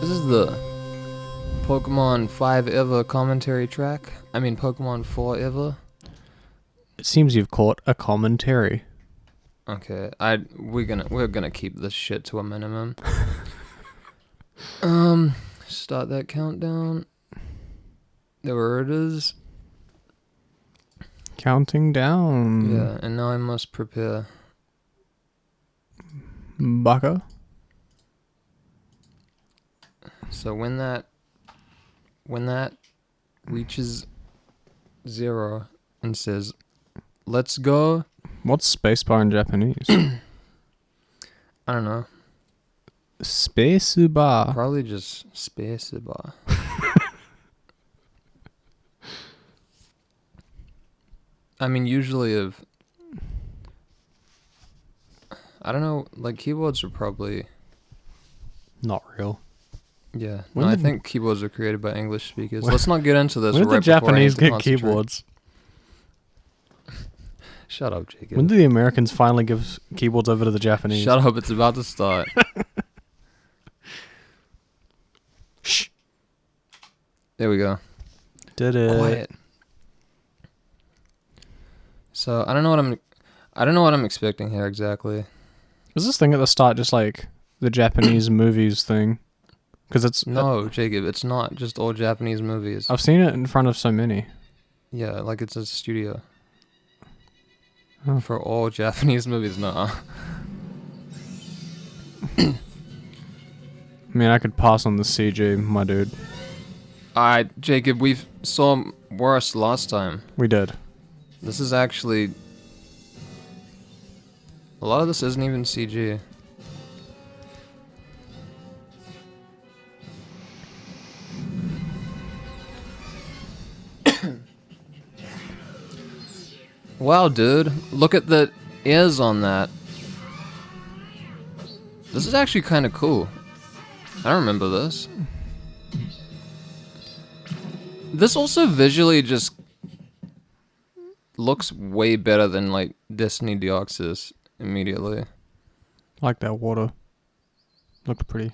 This is the Pokemon 5 Ever commentary track. I mean Pokemon 4 Ever. It seems you've caught a commentary. Okay, we're gonna keep this shit to a minimum. Start that countdown. There it is. Counting down. Yeah, and now I must prepare. Baka. So when that reaches 0 and says, "Let's go." What's spacebar in Japanese? I don't know. Spacebar. Probably just spacebar. I mean, usually I don't know, like keyboards are probably... Not real. Yeah. No, I think keyboards are created by English speakers. Let's not get into this When did right the before I Japanese need to get concentrate. keyboards? Shut up, Jacob. When did the Americans finally give keyboards over to the Japanese? Shut up, it's about to start. Shh. There we go. Did it. Quiet. So, I don't know what I'm expecting here exactly. Was this thing at the start just like the Japanese movies thing? Because it's... No, Jacob, it's not just all Japanese movies. I've seen it in front of so many. Yeah, like it's a studio. Oh. For all Japanese movies, no. I mean, I could pass on the CG, my dude. Jacob, we saw worse last time. We did. This is actually... A lot of this isn't even CG. Wow, dude. Look at the ears on that. This is actually kind of cool. I don't remember this. This also visually just looks way better than like Destiny Deoxys immediately. Like that water. Looked pretty.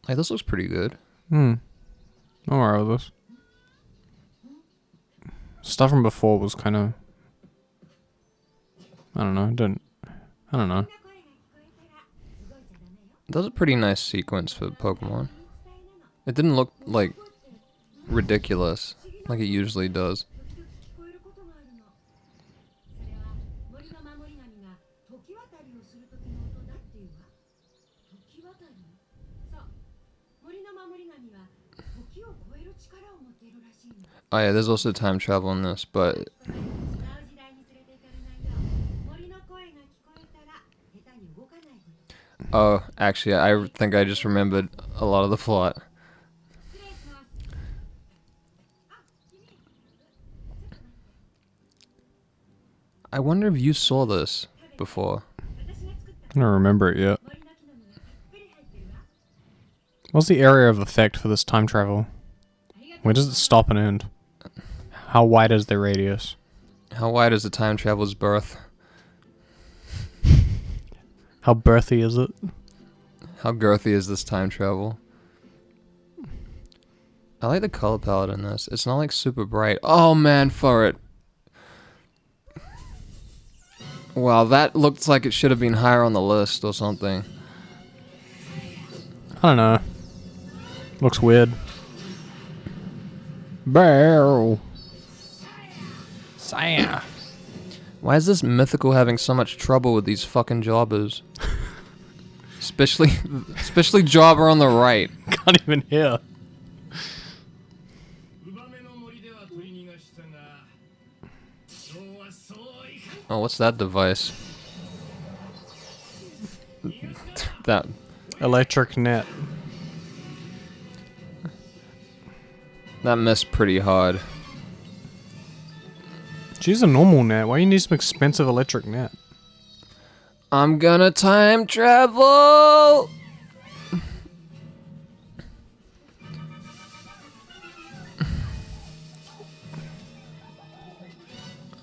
Hey, this looks pretty good. I'm alright with this. Stuff from before was kind of... I don't know. That was a pretty nice sequence for Pokemon. It didn't look like ridiculous like it usually does. Oh yeah, there's also time travel in this, but... Oh, actually, I think I just remembered a lot of the plot. I wonder if you saw this before. I don't remember it yet. What's the area of effect for this time travel? Where does it stop and end? How wide is the radius? How wide is the time travel's berth? How birthy is it? How girthy is this time travel? I like the color palette in this. It's not like super bright. Oh man, for it. Wow, that looks like it should have been higher on the list or something. I don't know. Looks weird. Barrel. Saya. Why is this mythical having so much trouble with these fucking jobbers? Especially Jobber on the right. Can't even hear. Oh, what's that device? That Electric net. that missed pretty hard. She's a normal net. Why you need some expensive electric net? I'm gonna time travel!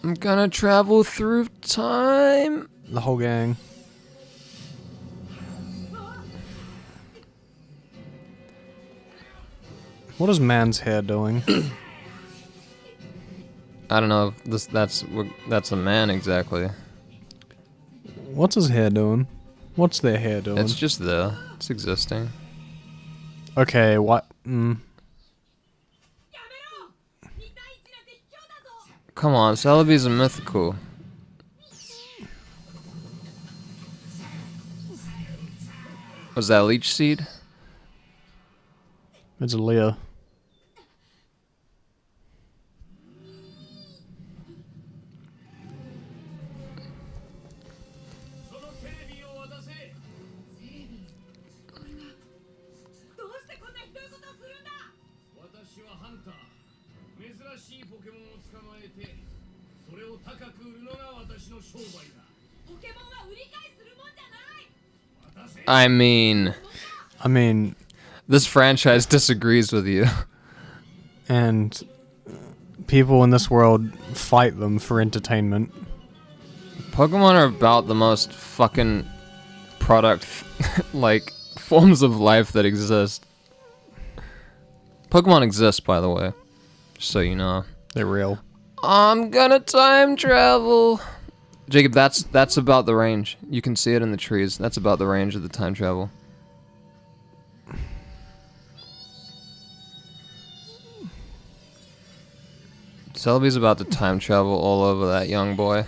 I'm gonna travel through time. The whole gang. What is man's hair doing? I don't know if that's a man exactly. What's his hair doing? What's their hair doing? It's just there. It's existing. Okay, what? Come on, Celebi's a mythical. Was that leech seed? It's a Leah. I mean, this franchise disagrees with you. And people in this world fight them for entertainment. Pokemon are about the most fucking product, like, forms of life that exist. Pokemon exist, by the way. Just so you know. They're real. I'm gonna time travel. Jacob, that's about the range. You can see it in the trees. That's about the range of the time travel. Celebi's about to time travel all over that young boy.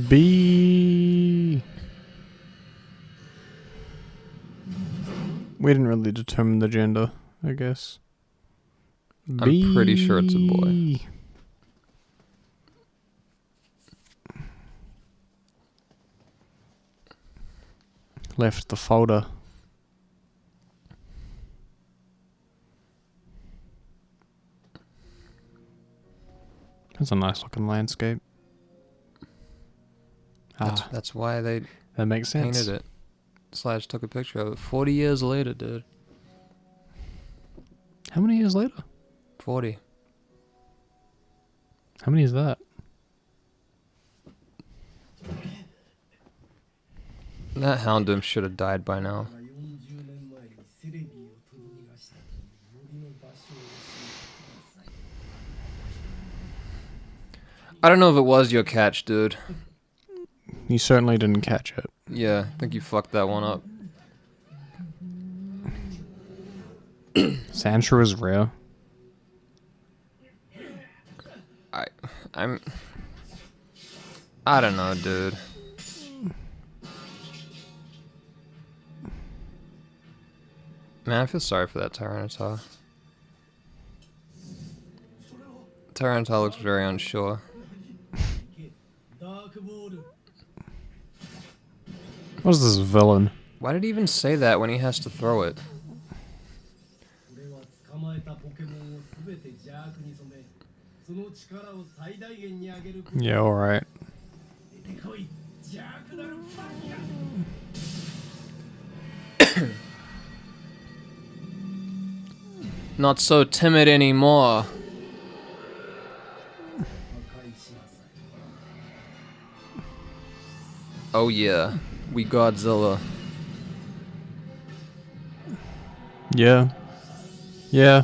B. We didn't really determine the gender, I guess. I'm pretty sure it's a boy. Left the folder. That's a nice looking landscape. That's why they that makes sense. painted it. Slash took a picture of it. 40 years later, dude. How many years later? 40. How many is that? That Houndoom should have died by now. I don't know if it was your catch, dude. You certainly didn't catch it. Yeah, I think you fucked that one up. Sandshrew is rare. I don't know, dude. Man, I feel sorry for that Tyranitar. Tyranitar looks very unsure. What's this villain? Why did he even say that when he has to throw it? Yeah, alright. Not so timid anymore. Oh yeah, we Godzilla. Yeah. Yeah.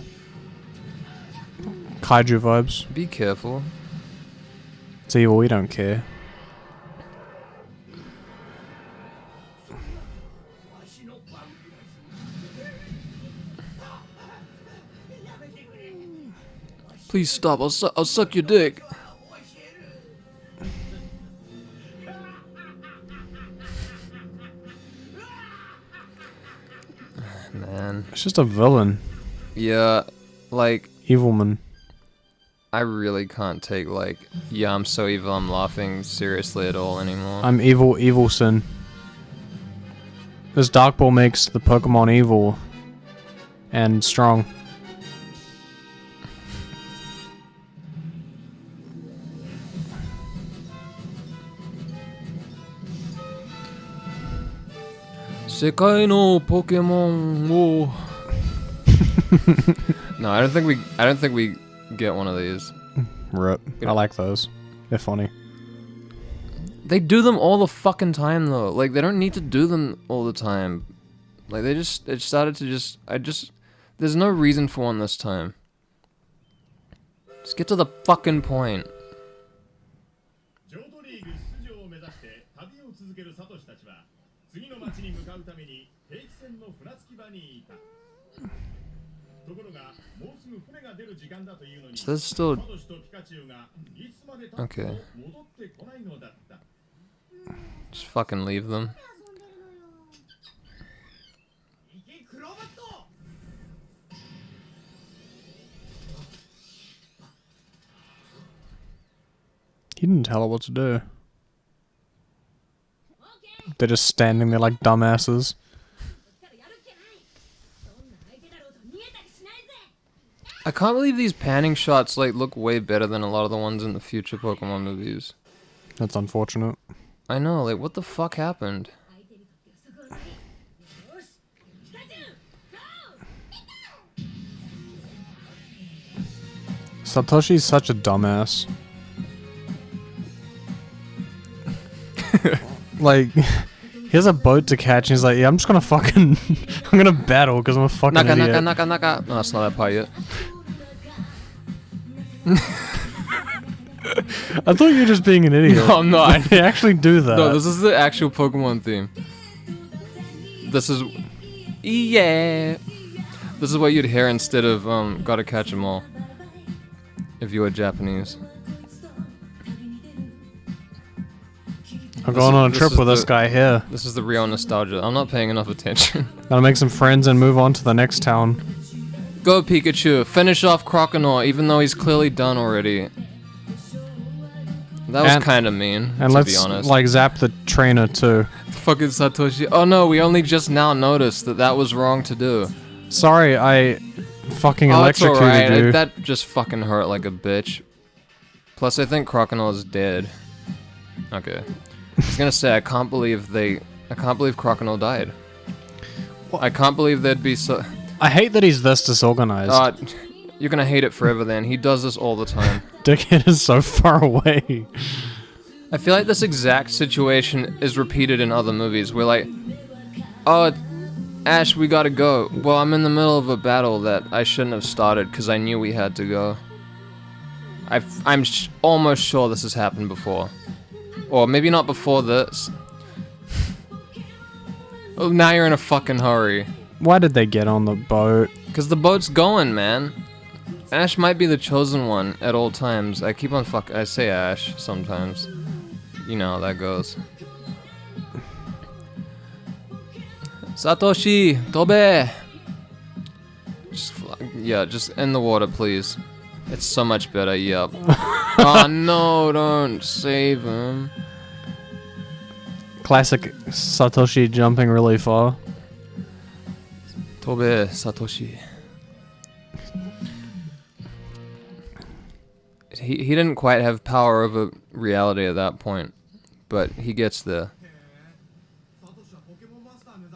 Kaiju vibes. Be careful. It's evil, we don't care. Please stop, I'll suck your dick. Man. It's just a villain. Yeah, like... Evilman. I really can't take, like, yeah, I'm so evil, I'm laughing seriously at all anymore. I'm evil, Evilson. This Dark Ball makes the Pokemon evil. And strong. Sekai no Pokemon wo. No, I don't think we get one of these. Rip. I like those. They're funny. They do them all the fucking time though. Like they don't need to do them all the time. Like it started to just there's no reason for one this time. Just get to the fucking point. So there's still... Okay. Just fucking leave them. He didn't tell her what to do. They're just standing there like dumbasses. I can't believe these panning shots like look way better than a lot of the ones in the future Pokemon movies. That's unfortunate. I know, like what the fuck happened? Satoshi's such a dumbass. Like, he has a boat to catch and he's like, yeah, I'm just gonna fucking... I'm gonna battle because I'm a fucking idiot. Naka. No, that's not that part yet. I thought you were just being an idiot. No, I'm not. They actually do that. No, this is the actual Pokemon theme. This is... Yeah! This is what you'd hear instead of, gotta catch 'em all. If you were Japanese. I'm going on a trip with this guy here. This is the real nostalgia. I'm not paying enough attention. Gotta make some friends and move on to the next town. Go Pikachu, finish off Croconaw even though he's clearly done already. That was kind of mean, and to let's be honest. like zap the trainer too. Fucking Satoshi. Oh no, we only just now noticed that that was wrong to do. Sorry, I fucking electrocuted alright. you. That just fucking hurt like a bitch. Plus, I think Croconaw is dead. Okay. I was gonna say, I can't believe Croconaw died. I can't believe there'd be so... I hate that he's this disorganized. You're gonna hate it forever then. He does this all the time. Dickhead is so far away. I feel like this exact situation is repeated in other movies. We're like, oh, Ash, we gotta go. Well, I'm in the middle of a battle that I shouldn't have started because I knew we had to go. I'm almost sure this has happened before. Or maybe not before this. Oh, now you're in a fucking hurry. Why did they get on the boat? Because the boat's going, man. Ash might be the chosen one at all times. I keep on I say Ash sometimes. You know how that goes. Satoshi, Tobe! Just in the water, please. It's so much better, yep. Oh no, don't save him. Classic Satoshi jumping really far. Tobe, Satoshi. He didn't quite have power over reality at that point, but he gets there.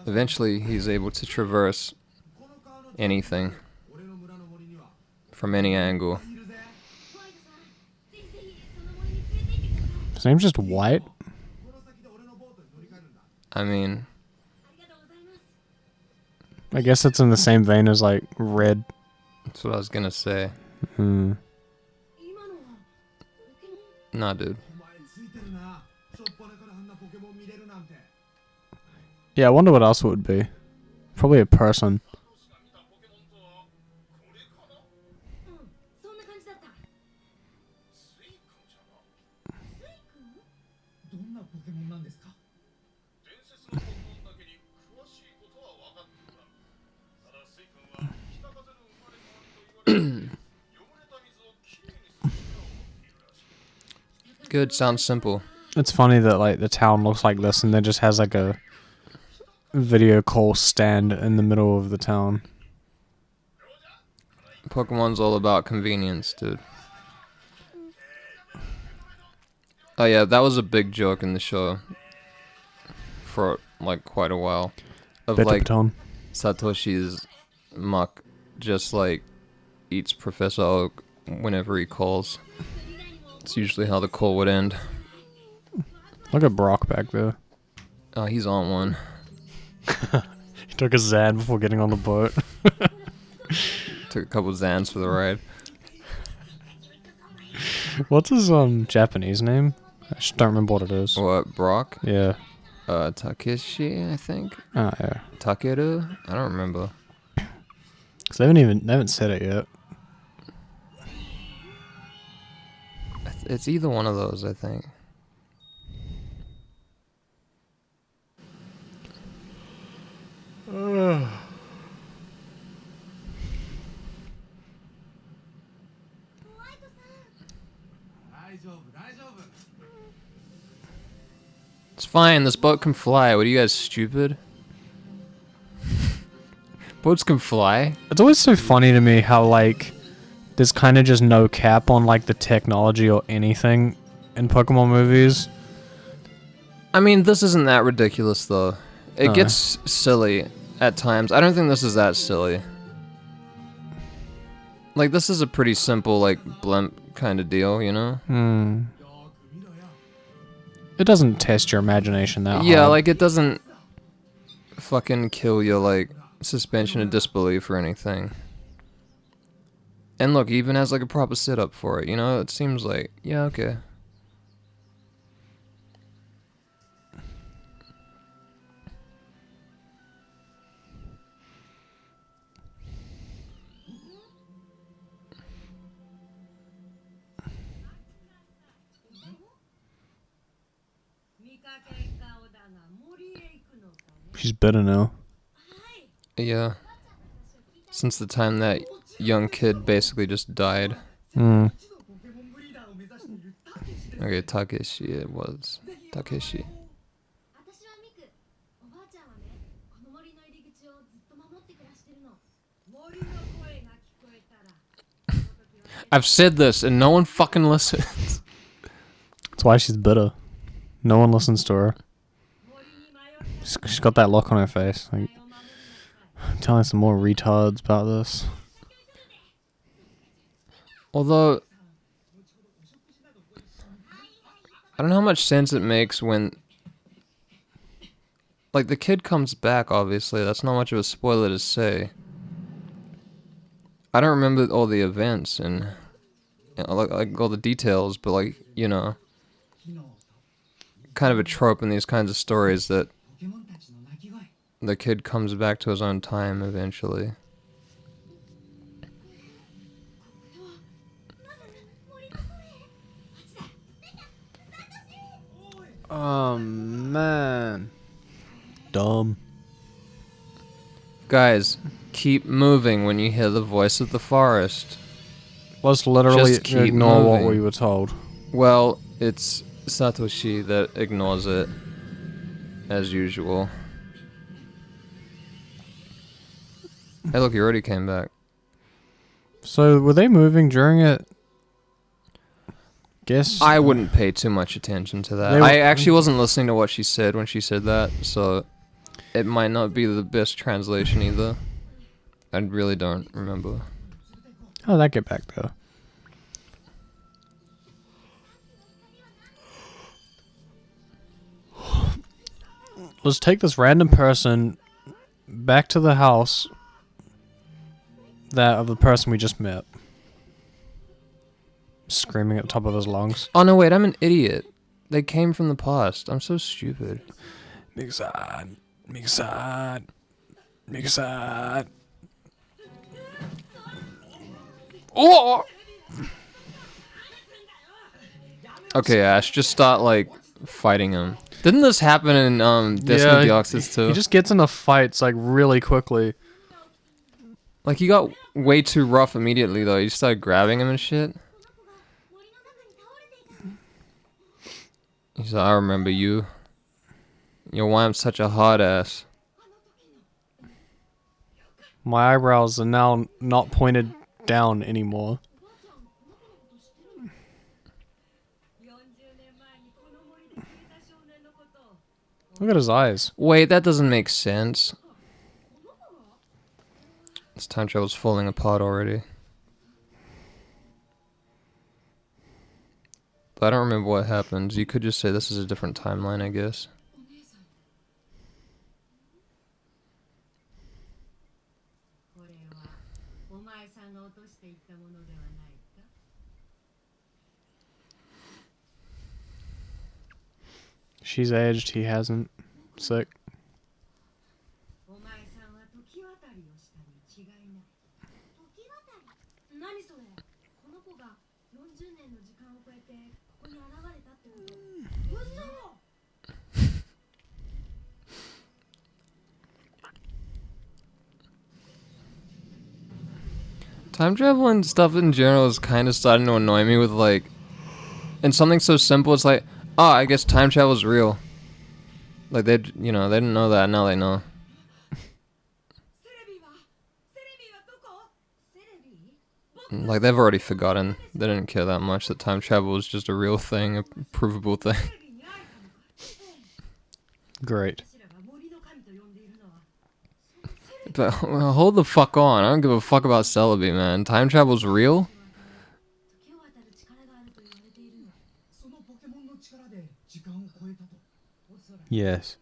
Eventually, he's able to traverse anything from any angle. His name's just White? I mean... I guess it's in the same vein as, like, Red. That's what I was gonna say. Hmm. Nah, dude. Yeah, I wonder what else it would be. Probably a person. Good, sounds simple. It's funny that like the town looks like this and then just has like a video call stand in the middle of the town. Pokemon's all about convenience, dude. Oh yeah, that was a big joke in the show. For like quite a while. Of like Satoshi's muck just like eats Professor Oak whenever he calls. It's usually how the call would end. Look at Brock back there. Oh, he's on one. He took a Zan before getting on the boat. Took a couple Zans for the ride. What's his Japanese name? I just don't remember what it is. What, Brock? Yeah. Takeshi, I think. Oh yeah. Takeru? I don't remember. Cause they haven't said it yet. It's either one of those, I think. It's fine, this boat can fly. What are you guys, stupid? Boats can fly? It's always so funny to me how, like, there's kind of just no cap on, like, the technology or anything in Pokemon movies. I mean, this isn't that ridiculous, though. It No. gets silly at times. I don't think this is that silly. Like, this is a pretty simple, like, blimp kind of deal, you know? It doesn't test your imagination that hard. Yeah, like, it doesn't fucking kill your, like, suspension of disbelief or anything. And look, even has, like, a proper sit-up for it, you know? It seems like, yeah, okay. She's bitter now. Yeah. Since the time that young kid basically just died. Okay, Takeshi it was. Takeshi. I've said this and no one fucking listens. That's why she's bitter. No one listens to her. She's got that look on her face. Like, I'm telling some more retards about this. Although, I don't know how much sense it makes when, like, the kid comes back, obviously. That's not much of a spoiler to say. I don't remember all the events and like all the details, but, like, you know, kind of a trope in these kinds of stories that the kid comes back to his own time eventually. Oh, man. Dumb. Guys, keep moving when you hear the voice of the forest. Let's literally Just keep ignore what moving. we were told. Well, it's Satoshi that ignores it, as usual. Hey, look, he already came back. So, were they moving during it? Guess. I wouldn't pay too much attention to that. They were- I actually wasn't listening to what she said when she said that, so it might not be the best translation either. I really don't remember. How did that get back though? Let's take this random person back to the house of the person we just met. Screaming at the top of his lungs. Oh no, wait, I'm an idiot. They came from the past. I'm so stupid. Mixad. Mixad. Mixad. Oh! Okay, Ash, just start, like, fighting him. Didn't this happen in, Destiny Deoxys too? He just gets into fights, like, really quickly. Like, he got way too rough immediately, though. He started grabbing him and shit. He said, I remember you. You're why I'm such a hard ass. My eyebrows are now not pointed down anymore. Look at his eyes. Wait, that doesn't make sense. This time travel's falling apart already. I don't remember what happened. You could just say this is a different timeline, I guess. She's aged, he hasn't. Sick. Time travel and stuff in general is kind of starting to annoy me with, like, and something so simple, it's like, oh, I guess time travel is real. Like, they didn't know that, now they know. Like, they've already forgotten. They didn't care that much that time travel was just a real thing, a provable thing. Great. But, well, hold the fuck on. I don't give a fuck about Celebi, man. Time travel's real? Yes.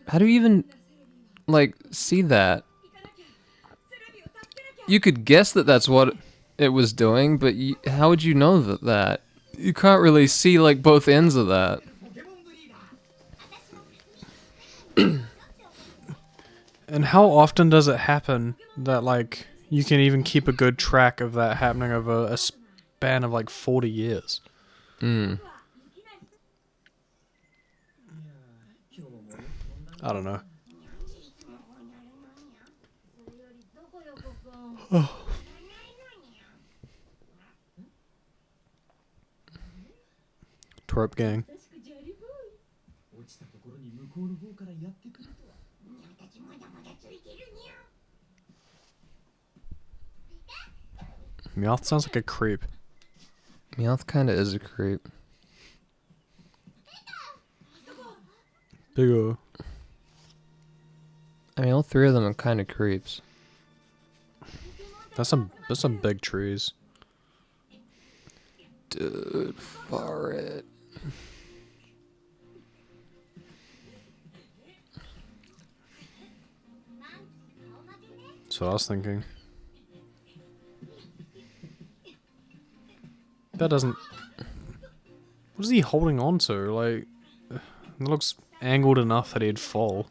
How do you even, like, see that? You could guess that that's what it was doing, but how would you know that? You can't really see, like, both ends of that. And how often does it happen that, like, you can even keep a good track of that happening over a span of, like, 40 years? Hmm. I don't know. Twerp gang. Meowth sounds like a creep. Meowth kinda is a creep. Big O. I mean, all three of them are kinda creeps. That's some big trees. Dude, far it. That's what I was thinking. That doesn't... What is he holding on to? Like... It looks angled enough that he'd fall.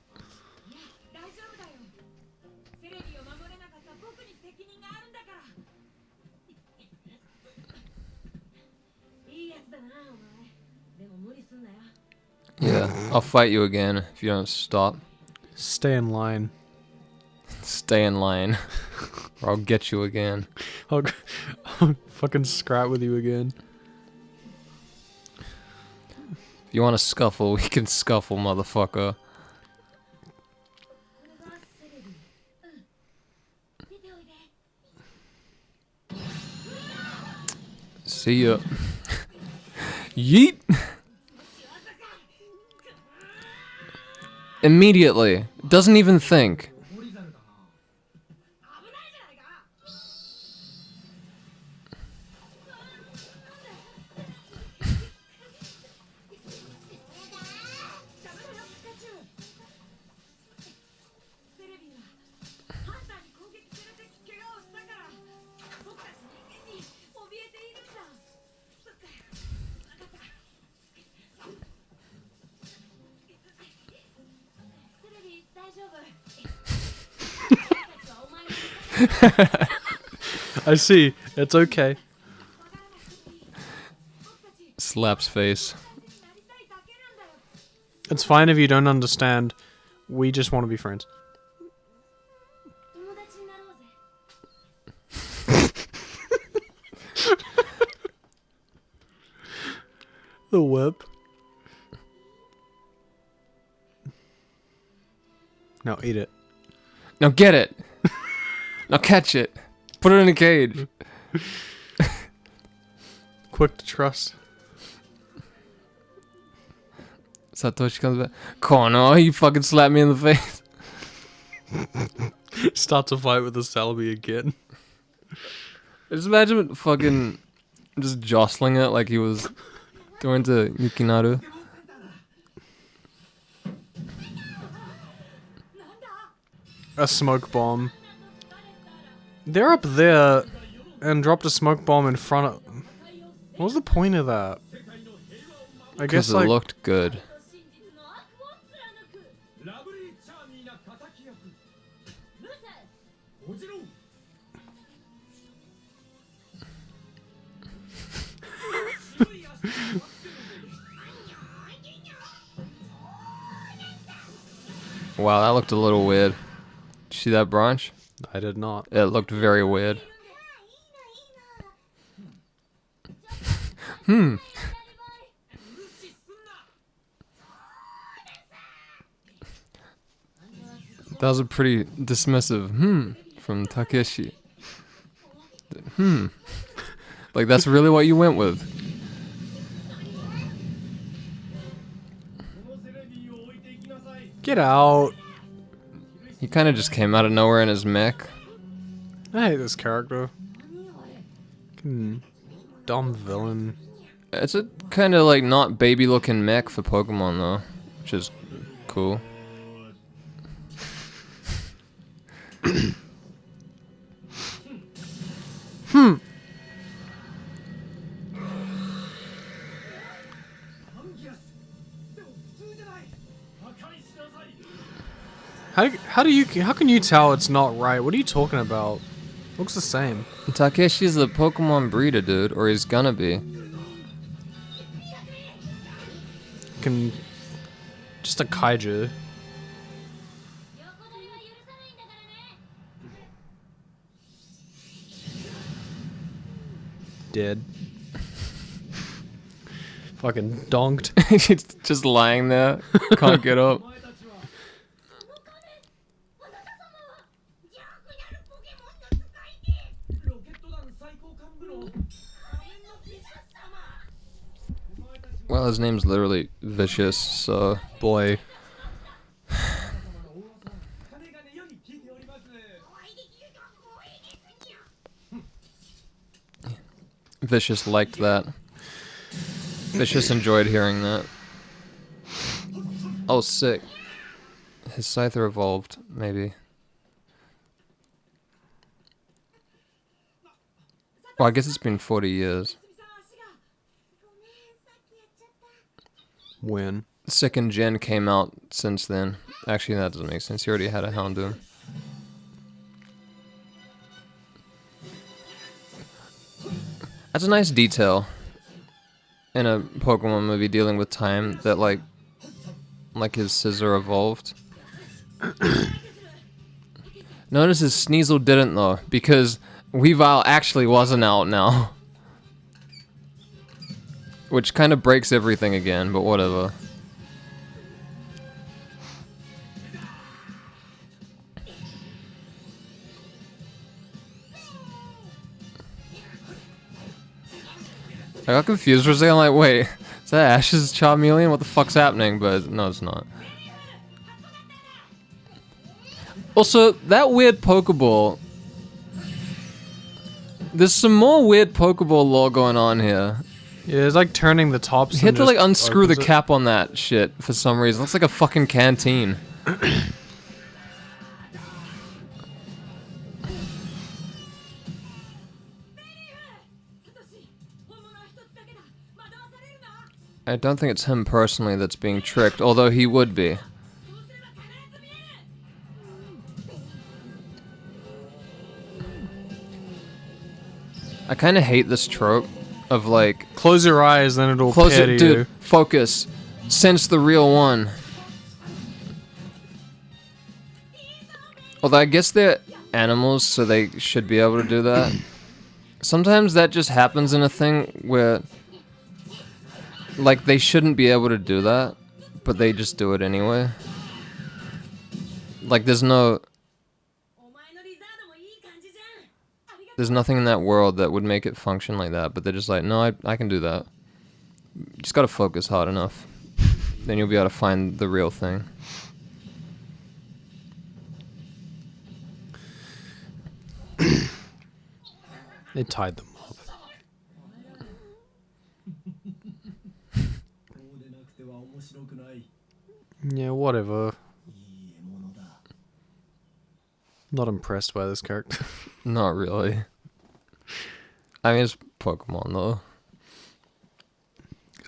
Yeah, I'll fight you again if you don't stop. Stay in line. Stay in line. Or I'll get you again. I'll fucking scrap with you again. If you want to scuffle, we can scuffle, motherfucker. See ya. Yeet! Immediately. Doesn't even think. I see. It's okay. Slaps face. It's fine if you don't understand. We just want to be friends. The whip. Now eat it. Now get it! Now catch it! Put it in a cage! Quick to trust. Satoshi comes back. Kono, you fucking slapped me in the face. Start to fight with the Celebi again. Just imagine fucking just jostling it like he was going to Yukinaru. A smoke bomb. They're up there and dropped a smoke bomb in front of... What was the point of that? I guess Because it looked good. Wow, that looked a little weird. Did you see that branch? I did not. It looked very weird. That was a pretty dismissive from Takeshi. Like that's really what you went with. Get out. He kind of just came out of nowhere in his mech. I hate this character. Dumb villain. It's a kind of like not baby looking mech for Pokemon though, which is cool. How can you tell it's not right? What are you talking about? Looks the same. Takeshi's a Pokemon breeder, dude, or he's gonna be. Just a kaiju. Dead. Fucking donked. He's just lying there, can't get up. Well, his name's literally Vicious, so... Boy. Vicious liked that. Vicious enjoyed hearing that. Oh, sick. His Scyther evolved, maybe. Well, I guess it's been 40 years. When? Second gen came out since then. Actually, that doesn't make sense. He already had a Houndoom. That's a nice detail in a Pokemon movie dealing with time that like his scissor evolved. Notice his Sneasel didn't though, because Weavile actually wasn't out now. Which kind of breaks everything again, but whatever. I got confused for a second, like, wait, is that Ash's Charmeleon? What the fuck's happening? But no, it's not. Also, that weird Pokeball. There's some more weird Pokeball lore going on here. Yeah, it's like turning the tops. You had to like unscrew the cap on that shit for some reason. It looks like a fucking canteen. I don't think it's him personally that's being tricked, although he would be. I kind of hate this trope of like... Close your eyes, then it'll close appear it, to dude, you. focus. Sense the real one. Although I guess they're animals, so they should be able to do that. Sometimes that just happens in a thing where... like, they shouldn't be able to do that, but they just do it anyway. Like, there's nothing in that world that would make it function like that, but they're just like, no, I can do that. You just gotta focus hard enough. Then you'll be able to find the real thing. They tied them up. Yeah, whatever. Not impressed by this character. Not really. I mean, it's Pokemon though.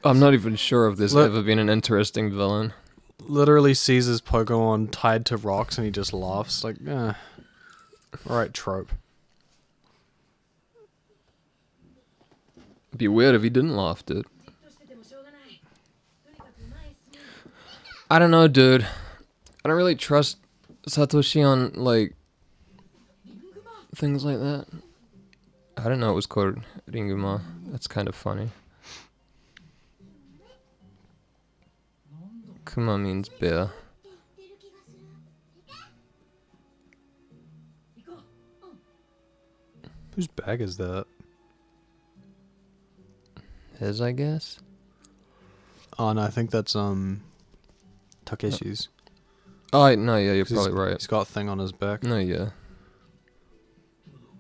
I'm not even sure if there's ever been an interesting villain. Literally sees his Pokemon tied to rocks and he just laughs. Like, alright, trope. It'd be weird if he didn't laugh, dude. I don't know, dude. I don't really trust Satoshi on, like, things like that. I didn't know it was called Ringuma. That's kind of funny. Kuma means bear. Whose bag is that? His, I guess. Oh no, I think that's Takeshi's. Oh no, yeah, you're probably right. He's got a thing on his back. No, yeah.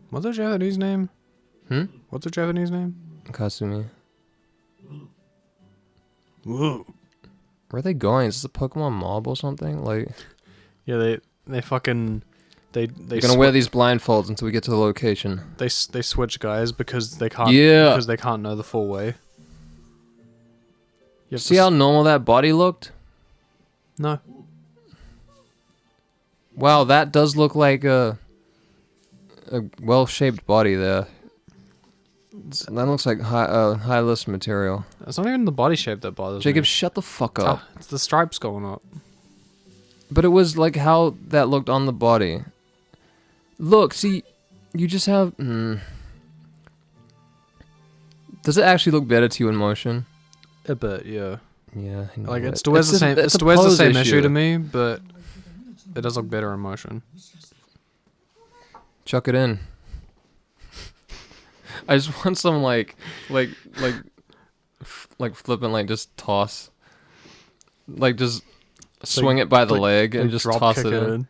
What's her Japanese name? What's her Japanese name? Kasumi. Whoa. Where are they going? Is this a Pokemon mob or something? Like, yeah, they fucking they're gonna wear these blindfolds until we get to the location. They switch guys because they can't because they can't know the full way. See how normal that body looked? No. Wow, that does look like a well-shaped body there. That looks like high-list material. It's not even the body shape that bothers me. Jacob, shut the fuck up. It's the stripes going up. But it was like how that looked on the body. Look, see, you just have... Does it actually look better to you in motion? A bit, yeah. Yeah. Like, it still has the same, the same issue to me, but it does look better in motion. Chuck it in. I just want some like flipping, like just toss, like just swing it by the leg and just toss it in.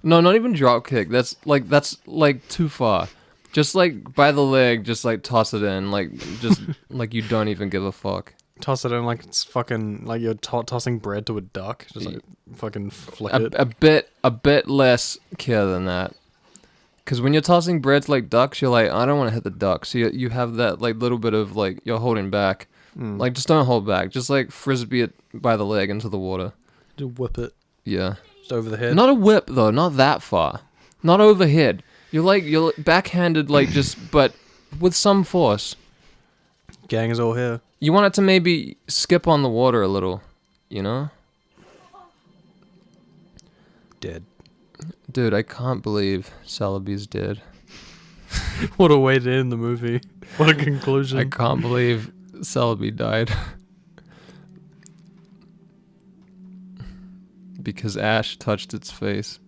No, not even drop kick. That's like too far. Just like by the leg, just like toss it in, like just like you don't even give a fuck. Toss it in like it's fucking like you're tossing bread to a duck. Just like fucking flick it. A bit less care than that. Because when you're tossing breads like ducks, you're like, I don't want to hit the duck. So you have that like little bit of like, you're holding back. Like, just don't hold back. Just like frisbee it by the leg into the water. Just whip it. Yeah. Just over the head. Not a whip though, not that far. Not overhead. You're backhanded like just, but with some force. Gang is all here. You want it to maybe skip on the water a little, you know? Dead. Dude, I can't believe Celebi's dead. What a way to end the movie. What a conclusion. I can't believe Celebi died. Because Ash touched its face.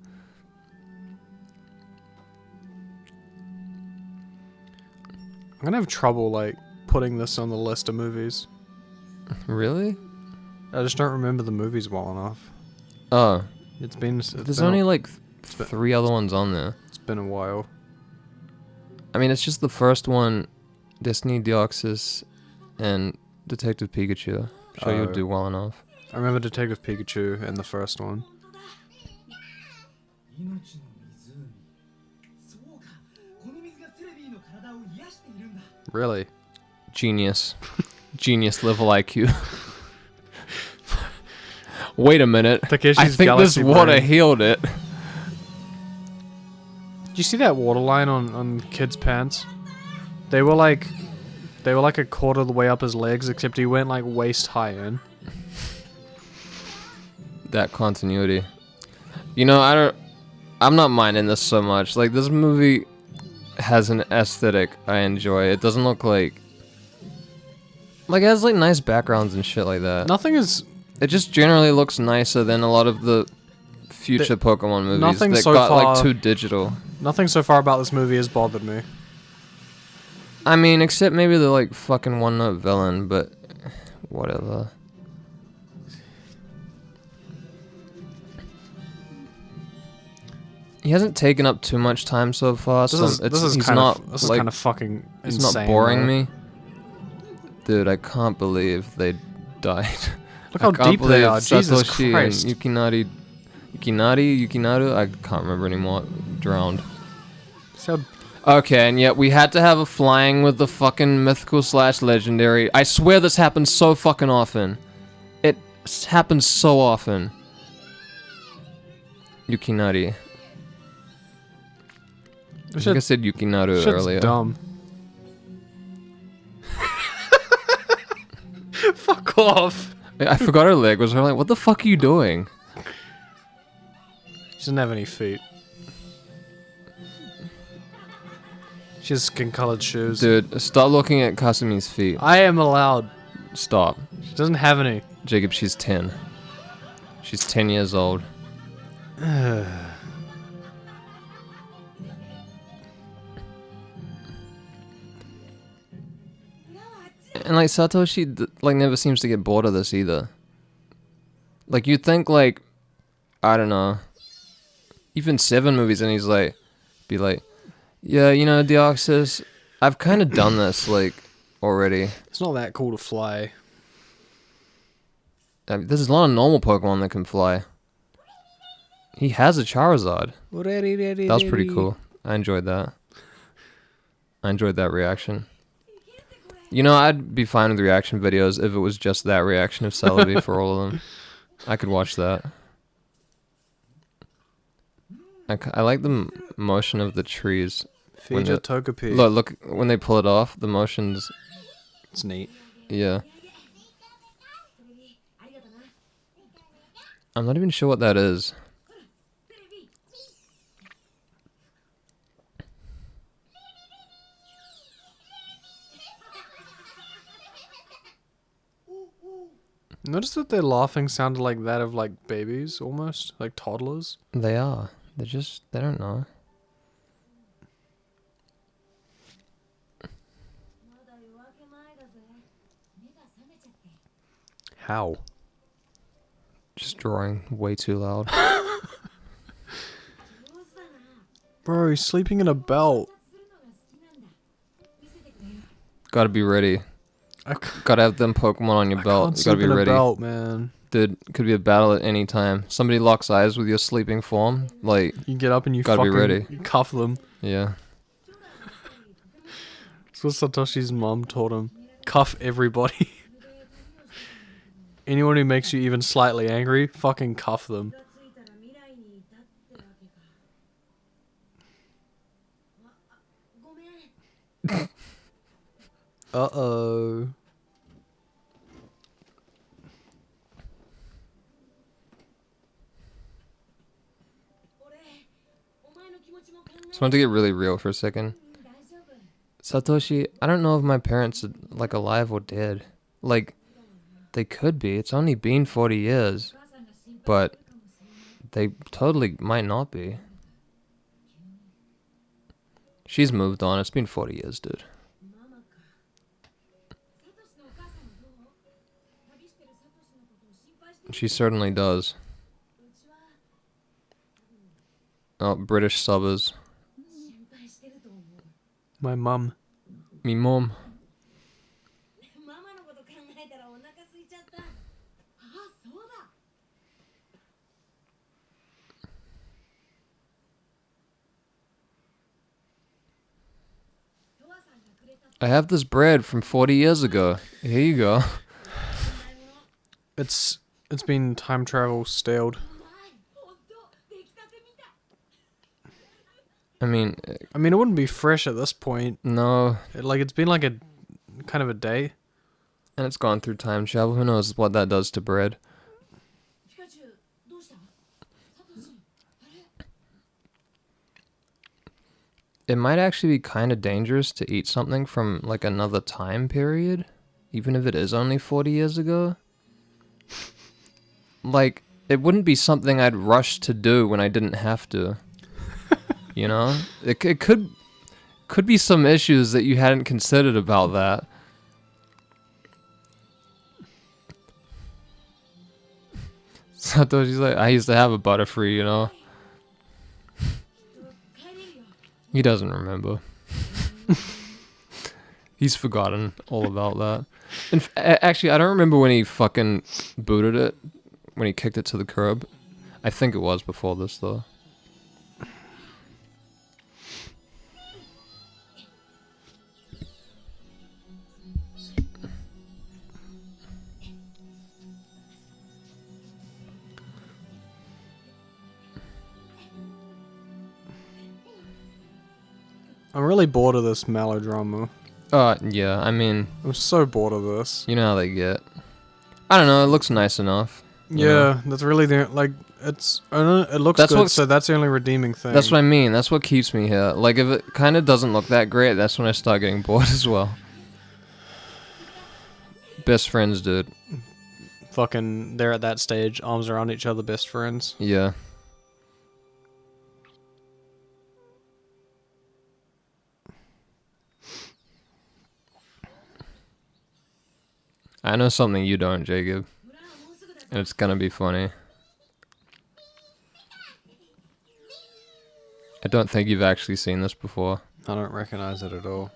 I'm gonna have trouble, like, putting this on the list of movies. Really? I just don't remember the movies well enough. Oh. There's only like 3 other ones on there. It's been a while. I mean, it's just the first one, Destiny Deoxys, and Detective Pikachu. I'm sure you'll do well enough. I remember Detective Pikachu and the first one. Really? Genius. Genius level IQ. Wait a minute. Takeshi's I think Galaxy this water Brain. healed it. Did you see that waterline on kids' pants? They were like a quarter of the way up his legs, except he went like waist high in. That continuity. You know, I'm not minding this so much. Like, this movie has an aesthetic I enjoy. It doesn't look like it has like nice backgrounds and shit like that. Nothing is. It just generally looks nicer than a lot of the future Pokemon movies nothing that so got far- like too digital. Nothing so far about this movie has bothered me. I mean, except maybe the like fucking one-note villain, but whatever. He hasn't taken up too much time so far, so he's not fucking he's insane, not boring though. me. Dude, I can't believe they died. Look how deep they are, Jesus Satoshi Christ. and Yukinaru, I can't remember anymore, drowned. So Okay, and yet we had to have a flying with the fucking mythical / legendary. I swear this happens so fucking often. It happens so often. Yukinari. I think I said Yukinaru earlier. Dumb. Fuck off. I forgot her leg was her like, what the fuck are you doing? She doesn't have any feet. She has skin-colored shoes. Dude, stop looking at Kasumi's feet. I am allowed. Stop. She doesn't have any. Jacob, she's 10. She's 10 years old. And like Satoshi like never seems to get bored of this either. Like you'd think like, I don't know, even 7 movies and he's like, be like, yeah, you know, Deoxys, I've kind of done this like already. It's not that cool to fly. I mean, there's a lot of normal Pokemon that can fly. He has a Charizard. That was pretty cool. I enjoyed that. I enjoyed that reaction. You know, I'd be fine with reaction videos if it was just that reaction of Celebi for all of them. I could watch that. I like the motion of the trees. Feed your Togepi. Look, when they pull it off, the motions. It's neat. Yeah. I'm not even sure what that is. Notice that their laughing sounded like that of like babies, almost like toddlers. They are. They don't know. How? Just drawing way too loud. Bro, he's sleeping in a belt. Gotta be ready. Gotta have them Pokemon on your belt. You gotta be ready. Belt, man. Dude, could be a battle at any time. Somebody locks eyes with your sleeping form. Like, you get up and you gotta be ready. You cuff them. Yeah. That's what Satoshi's mom told him. Cuff everybody. Anyone who makes you even slightly angry, fucking cuff them. Uh-oh. Just wanted to get really real for a second. Satoshi, I don't know if my parents are, like, alive or dead. Like, they could be. It's only been 40 years. But they totally might not be. She's moved on. It's been 40 years, dude. She certainly does. Oh, British subbers. My mum. Me mom. I have this bread from 40 years ago. Here you go. It's been time travel staled. I mean, it wouldn't be fresh at this point. No. It's been like a kind of a day. And it's gone through time travel. Who knows what that does to bread? It might actually be kind of dangerous to eat something from, like, another time period, even if it is only 40 years ago. Like, it wouldn't be something I'd rush to do when I didn't have to. You know? It could be some issues that you hadn't considered about that. Satoshi's like, I used to have a Butterfree, you know? He doesn't remember. He's forgotten all about that. And actually, I don't remember when he fucking booted it, when he kicked it to the curb. I think it was before this, though. I'm really bored of this melodrama. Yeah, I mean... I'm so bored of this. You know how they get. I don't know, it looks nice enough. Yeah, that's really the... Like, it's... I don't know, it looks good, so that's the only redeeming thing. That's what I mean, that's what keeps me here. Like, if it kind of doesn't look that great, that's when I start getting bored as well. Best friends, dude. Fucking... They're at that stage, arms around each other, best friends. Yeah. I know something you don't, Jacob. And it's gonna be funny. I don't think you've actually seen this before. I don't recognize it at all.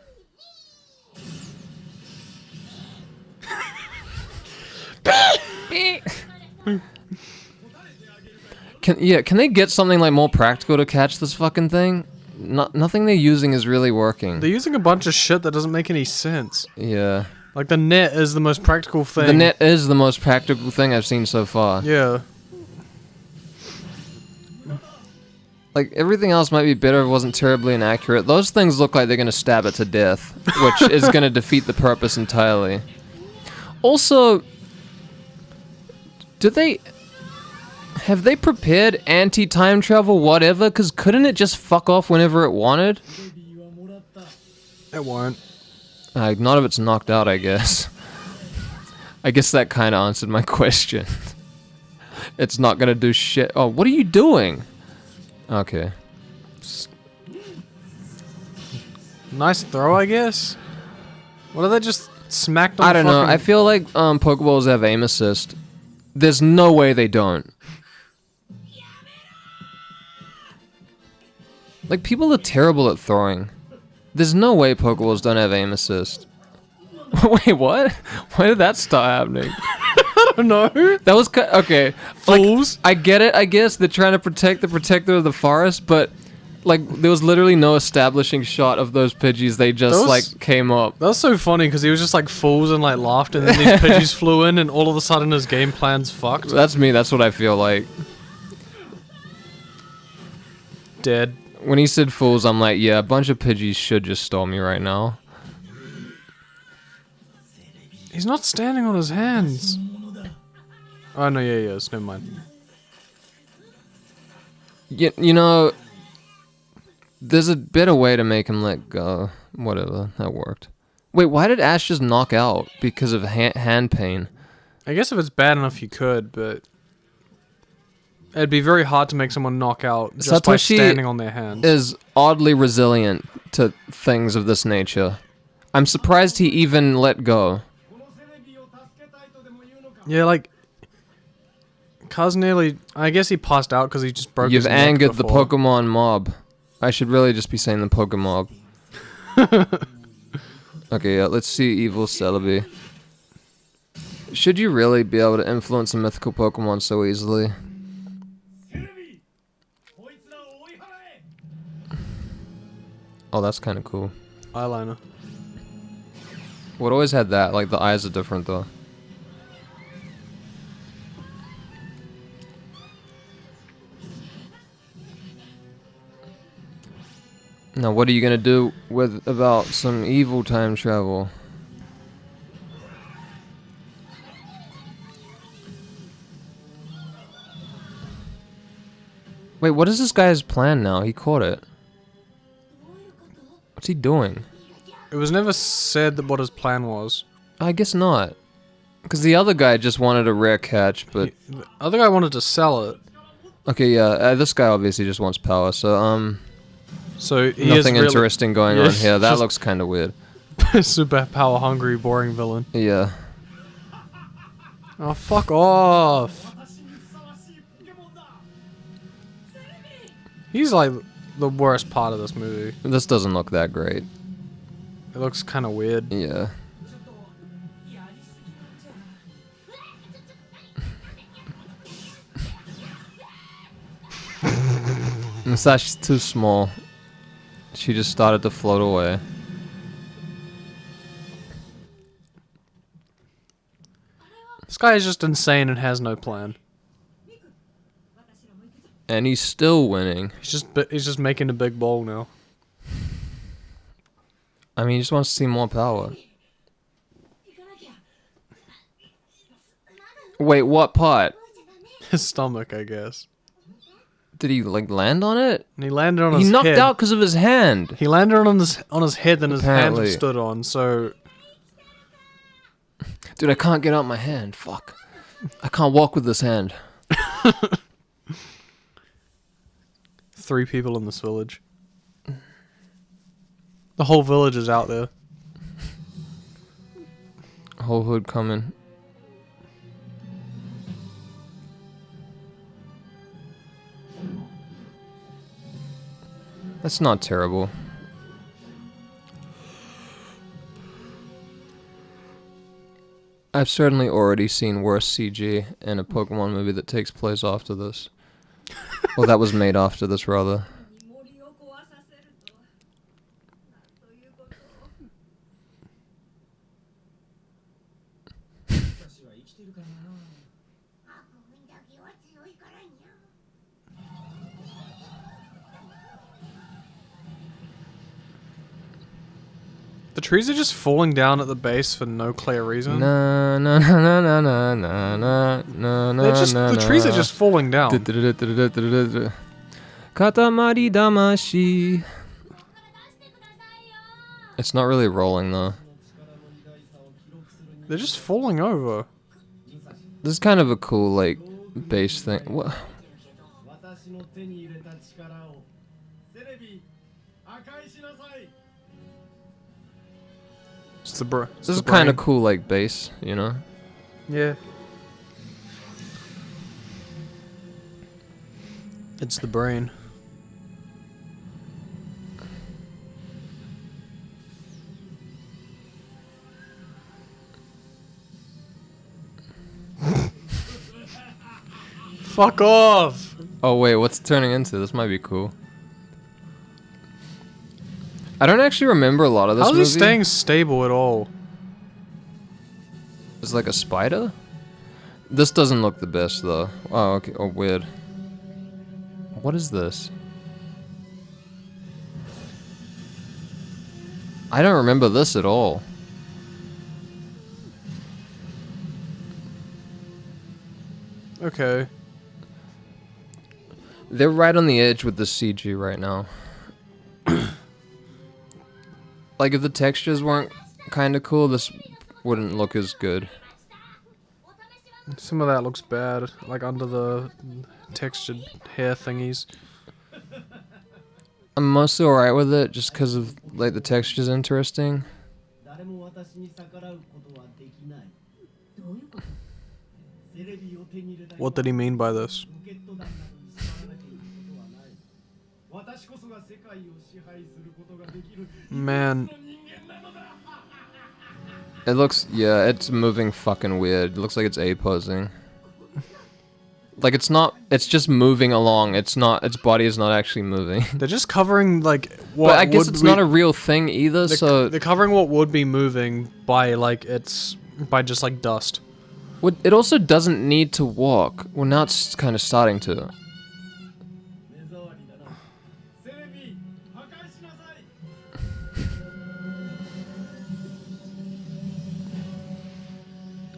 Can they get something like more practical to catch this fucking thing? Nothing they're using is really working. They're using a bunch of shit that doesn't make any sense. Yeah. Like, the net is the most practical thing. The net is the most practical thing I've seen so far. Yeah. Like, everything else might be better if it wasn't terribly inaccurate. Those things look like they're gonna stab it to death, which is gonna defeat the purpose entirely. Also, have they prepared anti-time travel whatever? Because couldn't it just fuck off whenever it wanted? It won't. Not if it's knocked out, I guess. I guess that kind of answered my question. It's not gonna do shit. Oh, what are you doing? Okay. Nice throw, I guess? What are they just smacked on? I don't know. I feel like Pokeballs have aim assist. There's no way they don't. Like, people are terrible at throwing. There's no way Pokeballs don't have aim assist. Wait, what? Why did that start happening? I don't know. That was okay. Fools. Like, I get it. I guess they're trying to protect the protector of the forest, but like there was literally no establishing shot of those Pidgeys. They just like came up. That was so funny because he was just like fools and like laughed, and then these Pidgeys flew in, and all of a sudden his game plan's fucked. That's me. That's what I feel like. Dead. When he said fools, I'm like, yeah, a bunch of Pidgeys should just stole me right now. He's not standing on his hands. Oh no, yeah, he is. Never mind. You know, there's a better way to make him let go. Whatever, that worked. Wait, why did Ash just knock out? Because of hand pain. I guess if it's bad enough you could, but it'd be very hard to make someone knock out just by standing on their hands. Is oddly resilient to things of this nature. I'm surprised he even let go. Yeah, like Kaz nearly. I guess he passed out because he just broke his neck. You've angered the Pokemon mob. I should really just be saying the Pokemob. Okay, yeah, let's see Evil Celebi. Should you really be able to influence a mythical Pokemon so easily? Oh, that's kind of cool. Eyeliner. What always had that? Like, the eyes are different, though. Now, what are you gonna do about some evil time travel? Wait, what is this guy's plan now? He caught it. What's he doing? It was never said that what his plan was. I guess not. Because the other guy just wanted a rare catch, but... The other guy wanted to sell it. Okay, yeah, this guy obviously just wants power, so, So he nothing is interesting going on here. That looks kind of weird. Super power hungry, boring villain. Yeah. Oh, fuck off. He's like the worst part of this movie. This doesn't look that great. It looks kind of weird. Yeah. Musashi's too small. She just started to float away. This guy is just insane and has no plan. And he's still winning. He's just making a big bowl now. I mean, he just wants to see more power. Wait, what part? His stomach, I guess. Did he like land on it? And he landed on his head. He knocked out because of his hand. He landed on his head and his hand Apparently. was stood on, so... Dude, I can't get out my hand. Fuck. I can't walk with this hand. 3 people in this village. The whole village is out there. Whole hood coming. That's not terrible. I've certainly already seen worse CG in a Pokemon movie that takes place after this. Well, that was made after this, rather. The trees are just falling down at the base for no clear reason. Na na na na na na na na na. The trees are just falling down. Katamari damashi. It's not really rolling though. They're just falling over. This is kind of a cool like bass thing. What? This is kind of cool like bass, you know? Yeah. It's the brain. Fuck off! Oh wait, what's it turning into? This might be cool. I don't actually remember a lot of this movie. How is he staying stable at all? It's like a spider? This doesn't look the best though. Oh, okay. Oh, weird. What is this? I don't remember this at all. Okay. They're right on the edge with the CG right now. Like, if the textures weren't kind of cool, this wouldn't look as good. Some of that looks bad, like under the textured hair thingies. I'm mostly alright with it, just because of, like, the texture's interesting. What did he mean by this? Man. It looks, yeah, it's moving fucking weird. It looks like it's A-posing. Like, it's not, it's just moving along. It's not, its body is not actually moving. They're just covering, like, what But I guess it's not a real thing either, so... They're covering what would be moving by, like, by just, like, dust. It also doesn't need to walk. Well, now it's kind of starting to.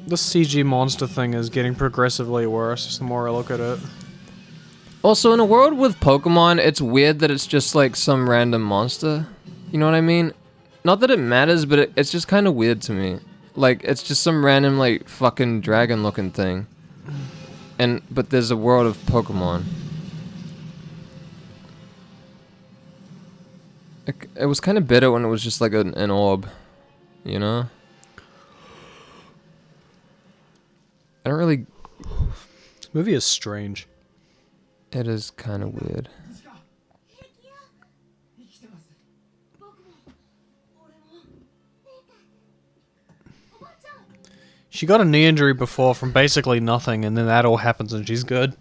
The CG monster thing is getting progressively worse the more I look at it. Also, in a world with Pokemon, it's weird that it's just like some random monster. You know what I mean? Not that it matters, but it's just kind of weird to me. Like, it's just some random, like, fucking dragon-looking thing. But there's a world of Pokemon. It was kind of better when it was just like an orb. You know? I don't really... This movie is strange. It is kind of weird. She got a knee injury before from basically nothing, and then that all happens and she's good.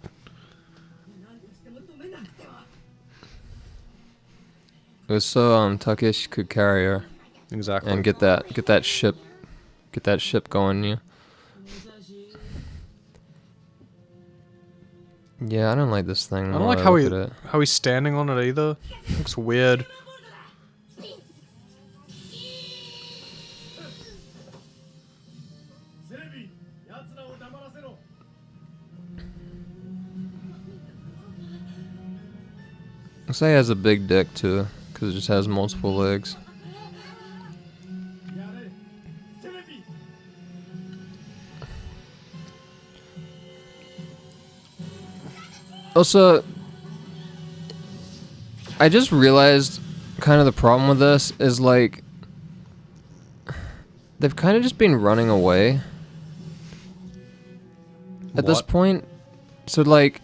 It was so Takeshi could carry her Exactly. and get that ship going. Yeah. Yeah, I don't like this thing. I don't like how he's standing on it either. Looks weird. Looks like he has a big dick too, because it just has multiple legs. Also, I just realized kind of the problem with this is like they've kind of just been running away at this point. So like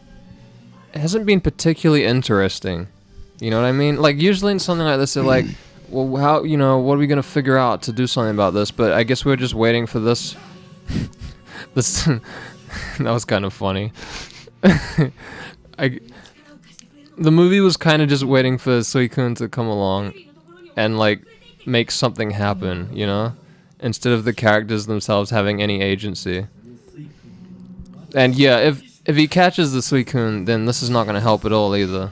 it hasn't been particularly interesting. You know what I mean? Like usually in something like this they're like, well, how, you know, what are we going to figure out to do something about this? But I guess we're just waiting for this this that was kind of funny. The movie was kind of just waiting for Sui-kun to come along and like make something happen, you know, instead of the characters themselves having any agency. And yeah, if he catches the Sui-kun, then this is not going to help at all either.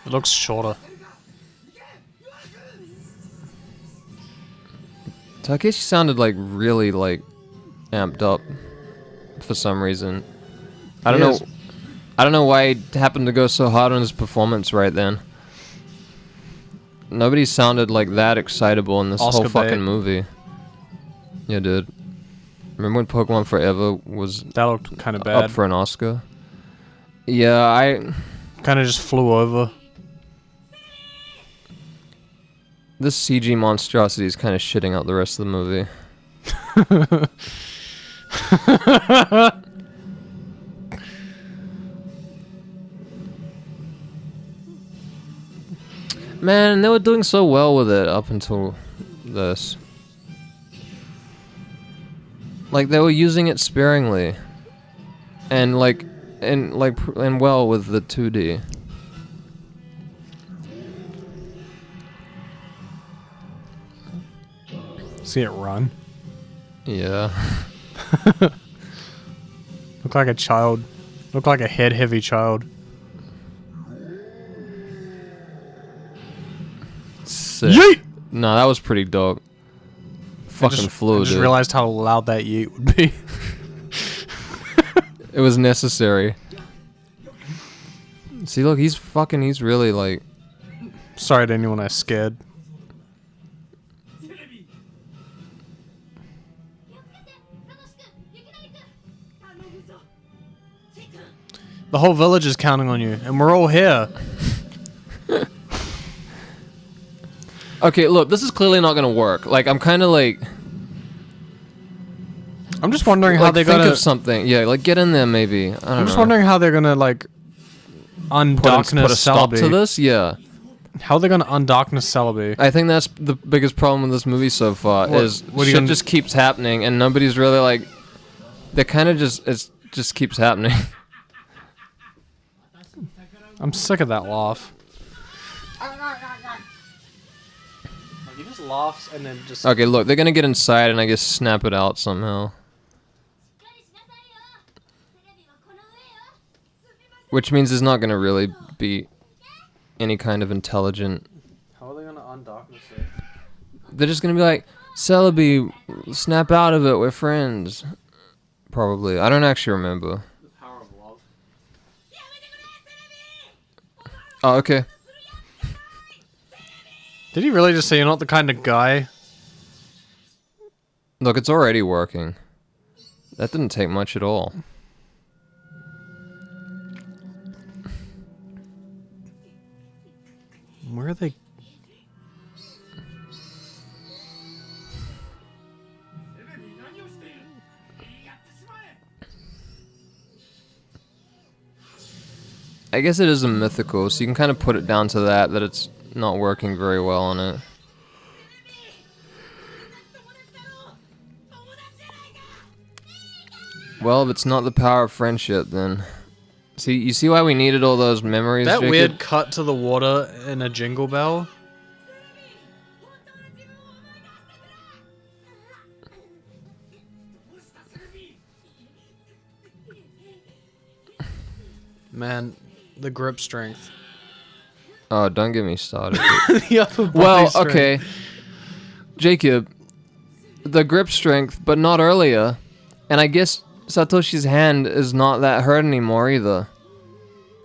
It looks shorter. Takeshi sounded like really like amped up for some reason. I don't know why he happened to go so hard on his performance right then. Nobody sounded like that excitable in this Oscar whole fucking bait. movie. Yeah, dude. Remember when Pokemon Forever was That looked kind of bad. up for an Oscar? Yeah, I... Kind of just flew over. This CG monstrosity is kind of shitting out the rest of the movie. Man, they were doing so well with it up until this. Like they were using it sparingly, and well with the 2D. See it run. Yeah. Look like a child. Look like a head-heavy child. Sick. Yeet! No, that was pretty dope. Fucking flew, I just dude. realized how loud that yeet would be. It was necessary. See, look, he's really like... Sorry to anyone I scared. The whole village is counting on you, and we're all here. Okay, look, this is clearly not gonna work. Like, I'm kind of like... I'm just wondering how like, they're think gonna... of something. Yeah, like, get in there, maybe. I don't know. I'm just wondering how they're gonna, like, undarkness put a stop Celebi. to this? Yeah. How they're gonna undarkness Celebi? I think that's the biggest problem with this movie so far, is what are you shit gonna- just keeps happening, and nobody's really, like... They kind of just... It just keeps happening. I'm sick of that laugh. He just laughs and then just... Okay, look, they're gonna get inside and I guess snap it out somehow. Which means there's not gonna really be any kind of intelligent... How are they gonna undarkness it? They're just gonna be like, Celebi, snap out of it, we're friends. Probably. I don't actually remember. The power of love. Oh, okay. Did he really just say you're not the kind of guy? Look, it's already working. That didn't take much at all. Where are they? I guess it is a mythical, so you can kind of put it down to that it's not working very well on it. Well, if it's not the power of friendship, then... See, you see why we needed all those memories, That Jacob? weird cut to the water in a Jingle Bell. Man, the grip strength. Oh, don't get me started. The upper body Well, strength. okay. Jacob, the grip strength, but not earlier. And I guess Satoshi's hand is not that hurt anymore either.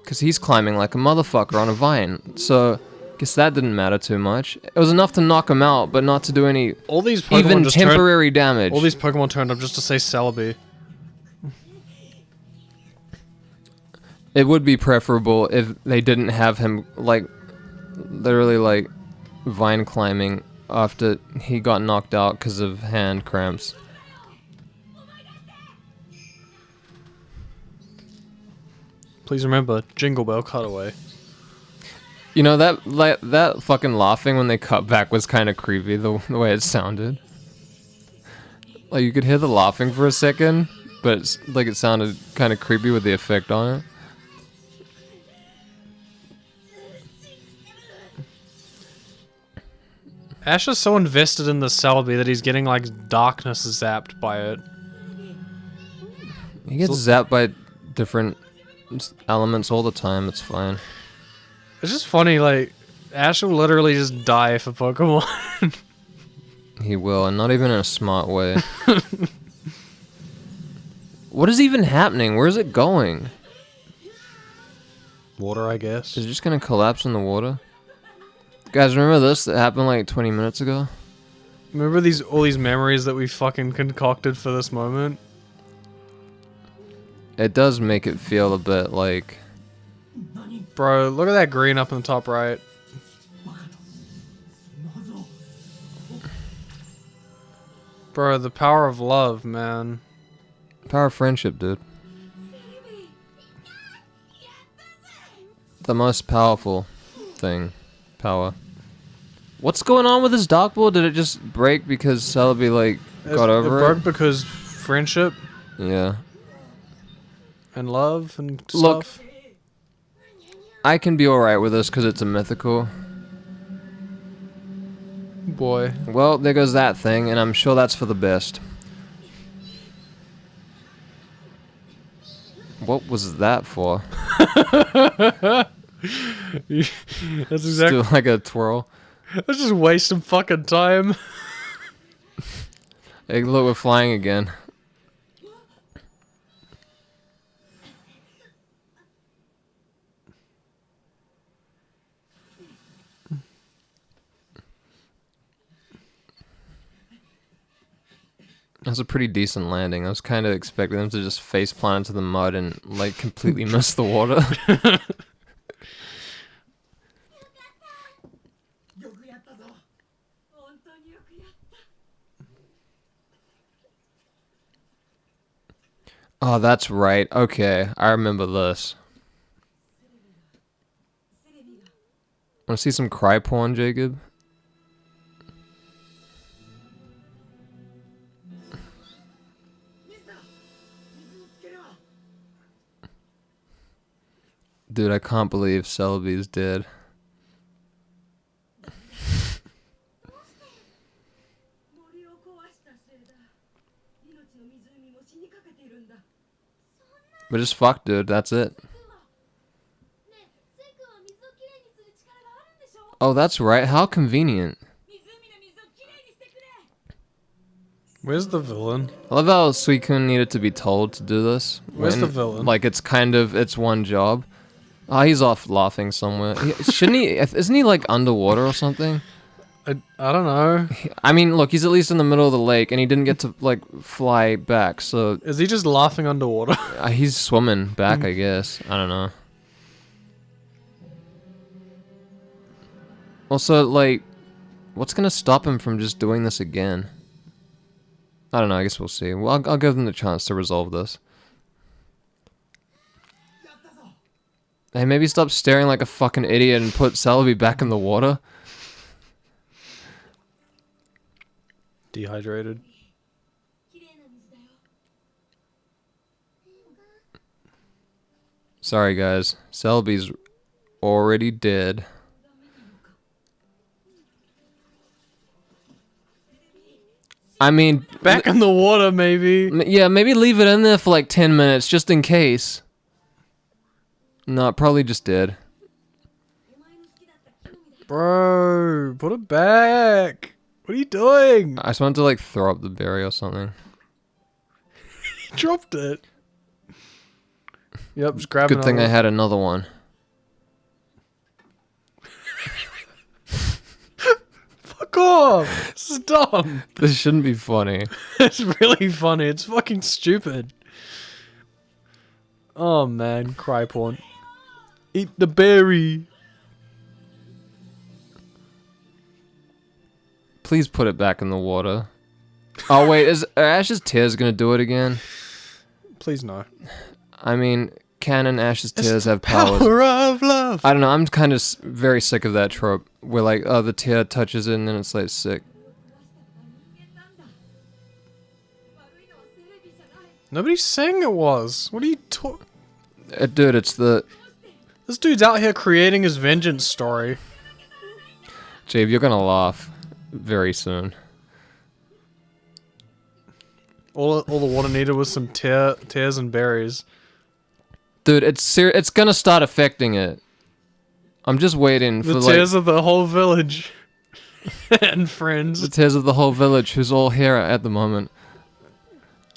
Because he's climbing like a motherfucker on a vine. So, I guess that didn't matter too much. It was enough to knock him out, but not to do any All these Pokemon even just temporary damage. All these Pokemon turned up just to say Celebi. It would be preferable if they didn't have him, like, literally, like, vine climbing after he got knocked out because of hand cramps. Please remember, Jingle Bell cutaway. You know, that fucking laughing when they cut back was kind of creepy, the way it sounded. Like, you could hear the laughing for a second, but it sounded kind of creepy with the effect on it. Ash is so invested in the Celebi that he's getting, like, darkness zapped by it. He gets zapped by different elements all the time, it's fine. It's just funny, like, Ash will literally just die for Pokemon. He will, and not even in a smart way. What is even happening? Where is it going? Water, I guess. Is it just gonna collapse in the water? Guys, remember this that happened like 20 minutes ago? Remember all these memories that we fucking concocted for this moment? It does make it feel a bit like... Bro, look at that green up in the top right. Bro, the power of love, man. Power of friendship, dude. The most powerful thing. Power. What's going on with this Dark Ball? Did it just break because Celebi, like, got over it? It broke because friendship Yeah. and love and Look, stuff. I can be alright with this because it's a mythical. Boy. Well, there goes that thing, and I'm sure that's for the best. What was that for? That's exactly. Still like a twirl. Let's just waste some fucking time. Hey, look, we're flying again. That was a pretty decent landing. I was kind of expecting them to just face plant into the mud and, like, completely miss the water. Oh, that's right. Okay, I remember this. Want to see some cry porn, Jacob? Dude, I can't believe Celebi's dead. But just fuck, dude. That's it. Oh, that's right. How convenient. Where's the villain? I love how Suicune needed to be told to do this. Where's the villain? Like, it's kind of its one job. Oh, he's off laughing somewhere. Shouldn't he? Isn't he, like, underwater or something? I don't know. I mean, look, he's at least in the middle of the lake, and he didn't get to, like, fly back, so... Is he just laughing underwater? He's swimming back, I guess. I don't know. Also, like, what's gonna stop him from just doing this again? I don't know, I guess we'll see. Well, I'll give them the chance to resolve this. Hey, maybe stop staring like a fucking idiot and put Celebi back in the water. Dehydrated. Sorry, guys. Celebi's already dead. I mean, Back in the water, maybe. yeah, maybe leave it in there for like 10 minutes just in case. No, it probably just did. Bro, put it back. What are you doing? I just wanted to like throw up the berry or something. He dropped it. Yep, just grab it. Good thing I had another one. Fuck off. This is dumb. This shouldn't be funny. It's really funny. It's fucking stupid. Oh man, cry porn. Eat the berry. Please put it back in the water. Oh wait, are Ash's tears gonna do it again? Please no. I mean, canon Ash's tears have powers. Power of love. I don't know, I'm kind of very sick of that trope. Where like, oh, the tear touches it and then it's like sick. Nobody's saying it was. What are you talking? Dude, it's the... This dude's out here creating his vengeance story. Jave, you're gonna laugh very soon. All the water needed was some tears and berries. Dude, it's gonna start affecting it. I'm just waiting for The tears of the whole village. And friends. the tears of the whole village who's all here at the moment.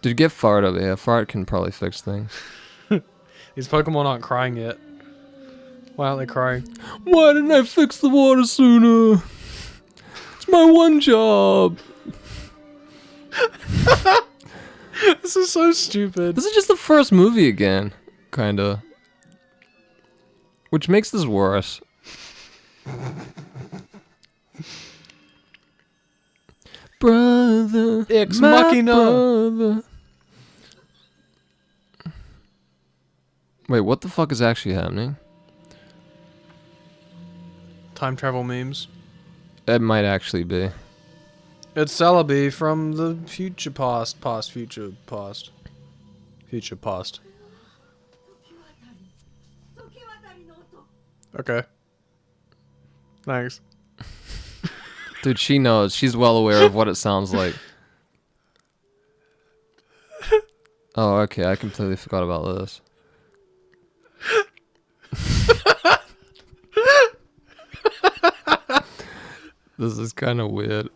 Dude, get Fart over here. Fart can probably fix things. These Pokemon aren't crying yet. Why aren't they crying? Why didn't I fix the water sooner? It's my one job. This is so stupid. This is just the first movie again, kinda. Which makes this worse. Brother, Ex my machina. brother. Wait, what the fuck is actually happening? Time travel memes. It might actually be. It's Celebi from the future past. Future past. Future past. Okay. Thanks. Dude, she knows. She's well aware of what it sounds like. Oh, okay. I completely forgot about this. This is kind of weird.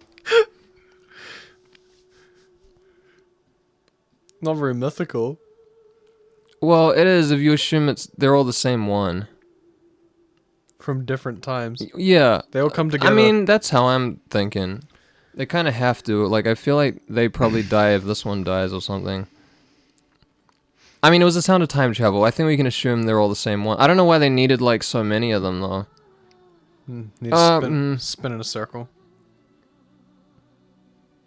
Not very mythical. Well, it is if you assume they're all the same one. From different times. Yeah. They all come together. I mean, that's how I'm thinking. They kind of have to. Like, I feel like they probably die if this one dies or something. I mean, it was the sound of time travel. I think we can assume they're all the same one. I don't know why they needed, like, so many of them, though. Need to spin in a circle.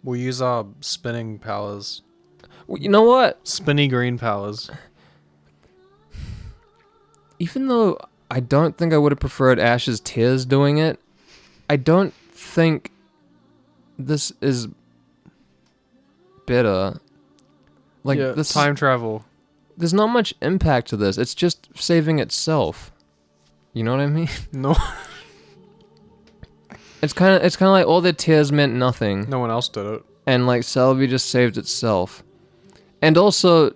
We'll use our spinning powers. Well, you know what? Spinny green powers. Even though I don't think I would have preferred Ash's tears doing it, I don't think this is better. Like, yeah, this time travel. There's not much impact to this. It's just saving itself. You know what I mean? No. It's kind of like all their tears meant nothing. No one else did it. And like Celebi just saved itself. And also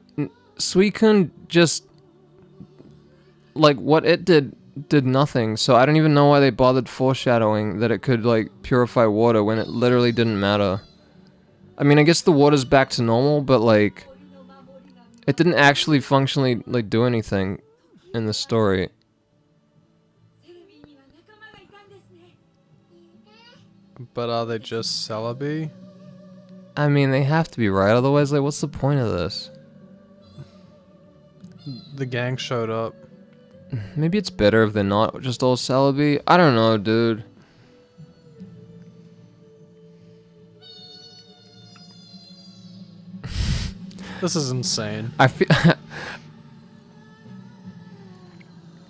Suicune just like what it did nothing. So I don't even know why they bothered foreshadowing that it could like purify water when it literally didn't matter. I mean, I guess the water's back to normal, but like it didn't actually functionally like do anything in the story. But are they just Celebi? I mean, they have to be, right? Otherwise, like, what's the point of this? The gang showed up. Maybe it's better if they're not just all Celebi. I don't know, dude. This is insane. I feel...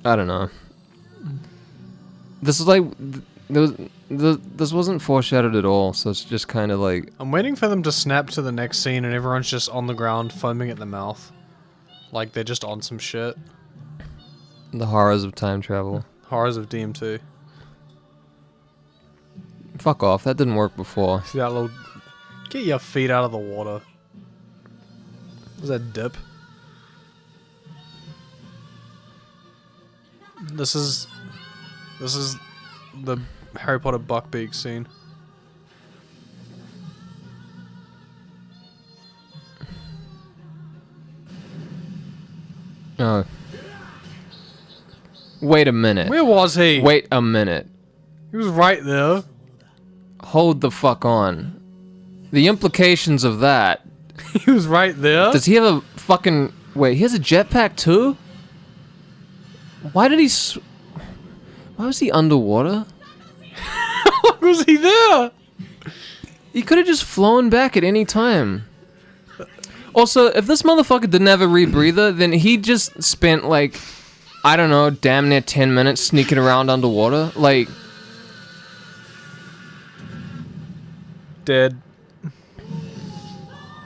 I don't know. This is like this wasn't foreshadowed at all, so it's just kind of like I'm waiting for them to snap to the next scene and everyone's just on the ground foaming at the mouth. Like they're just on some shit. the horrors of time travel. Horrors of DMT. Fuck off, that didn't work before. See that little... Get your feet out of the water. Was that dip? This is the Harry Potter Buckbeak scene. Oh. Wait a minute. Where was he? Wait a minute. He was right there. Hold the fuck on. The implications of that. He was right there. Does he have a fucking... Wait, he has a jetpack too? Why did he... Why was he underwater? How was he there? He could have just flown back at any time. Also, if this motherfucker didn't have a rebreather, then he just spent like, I don't know, damn near 10 minutes sneaking around underwater. Like... Dead.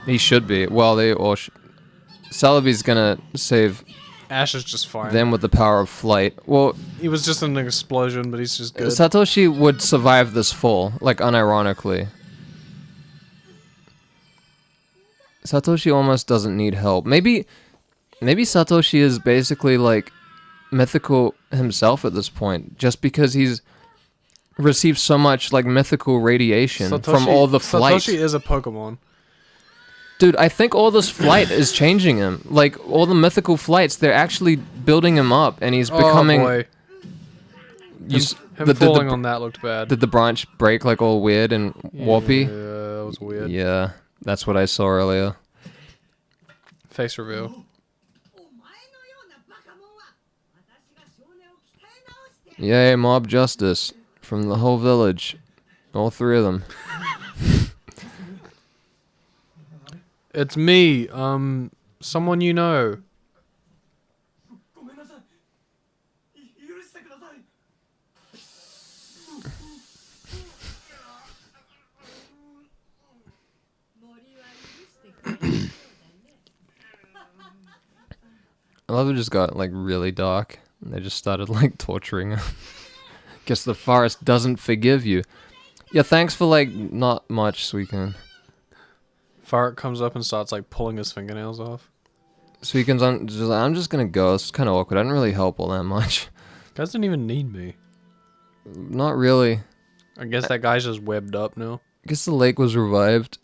He should be. Well, they all Celebi's gonna save Ash is just fine. them with the power of flight. Well, He was just in an explosion, but he's just good. Satoshi would survive this fall, like unironically. Satoshi almost doesn't need help. Maybe Satoshi is basically like mythical himself at this point, just because he's received so much like mythical radiation from all the flight. Satoshi is a Pokemon. Dude, I think all this flight is changing him. Like, all the mythical flights, they're actually building him up, and he's becoming... Oh boy. You Him falling on that looked bad. Did the branch break, like, all weird and warpy? Yeah, that was weird. Yeah, that's what I saw earlier. Face reveal. Yay, mob justice. From the whole village. All three of them. It's me, someone you know. I love it just got, like, really dark. And they just started, like, torturing him. Guess the forest doesn't forgive you. Yeah, thanks for, like, not much, Suicune. Farrah comes up and starts like pulling his fingernails off. Suicune's I'm just gonna go. It's kind of awkward. I didn't really help all that much. Guys didn't even need me. Not really. I guess that guy's just webbed up now. I guess the lake was revived.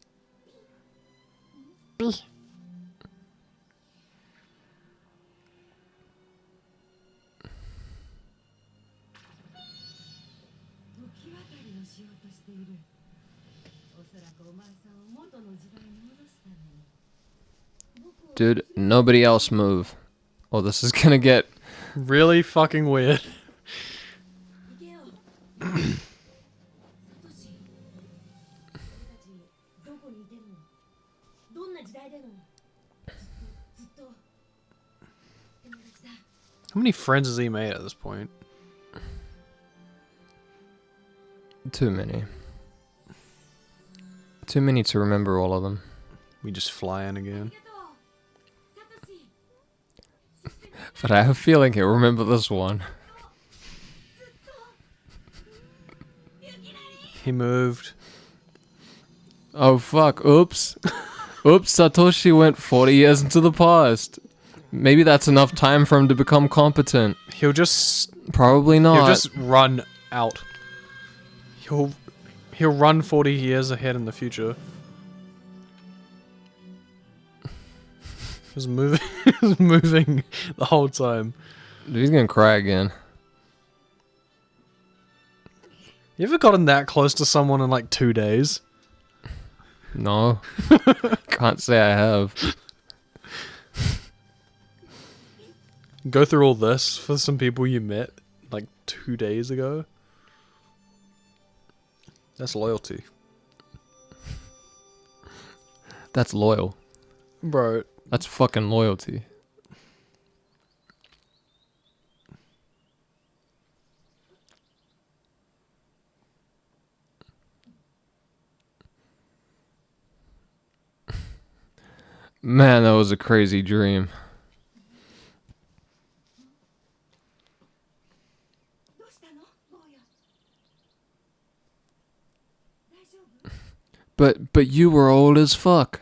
Dude, nobody else move. Oh, this is gonna get... Really fucking weird. How many friends has he made at this point? Too many. Too many to remember all of them. We just fly in again. But I have a feeling he'll remember this one. He moved. Oh fuck, oops. Oops, Satoshi went 40 years into the past. Maybe that's enough time for him to become competent. He'll just... Probably not. He'll just run out. He'll run 40 years ahead in the future. He was moving, he was moving the whole time. Dude, he's gonna cry again. You ever gotten that close to someone in like 2 days? No. Can't say I have. Go through all this for some people you met like 2 days ago? That's loyalty. That's loyal. Bro. That's fucking loyalty. Man, that was a crazy dream. But you were old as fuck.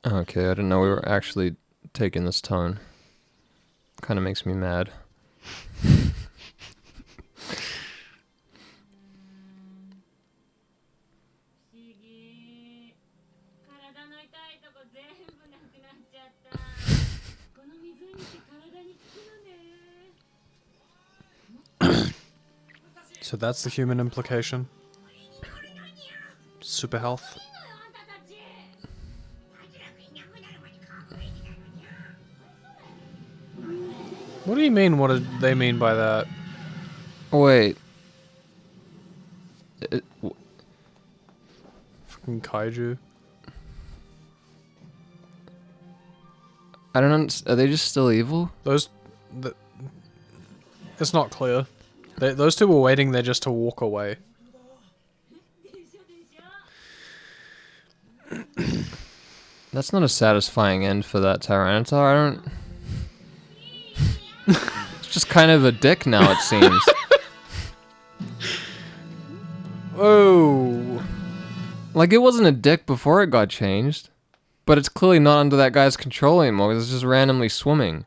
Okay, I didn't know we were actually taking this tone. Kind of makes me mad. So that's the human implication. Super health. What do you mean? What did they mean by that? Wait. Fucking kaiju. I don't understand. Are they just still evil? It's not clear. Those two were waiting there just to walk away. That's not a satisfying end for that Tyranitar. I don't... It's just kind of a dick now, it seems. Oh. Like, it wasn't a dick before it got changed. But it's clearly not under that guy's control anymore, because it's just randomly swimming.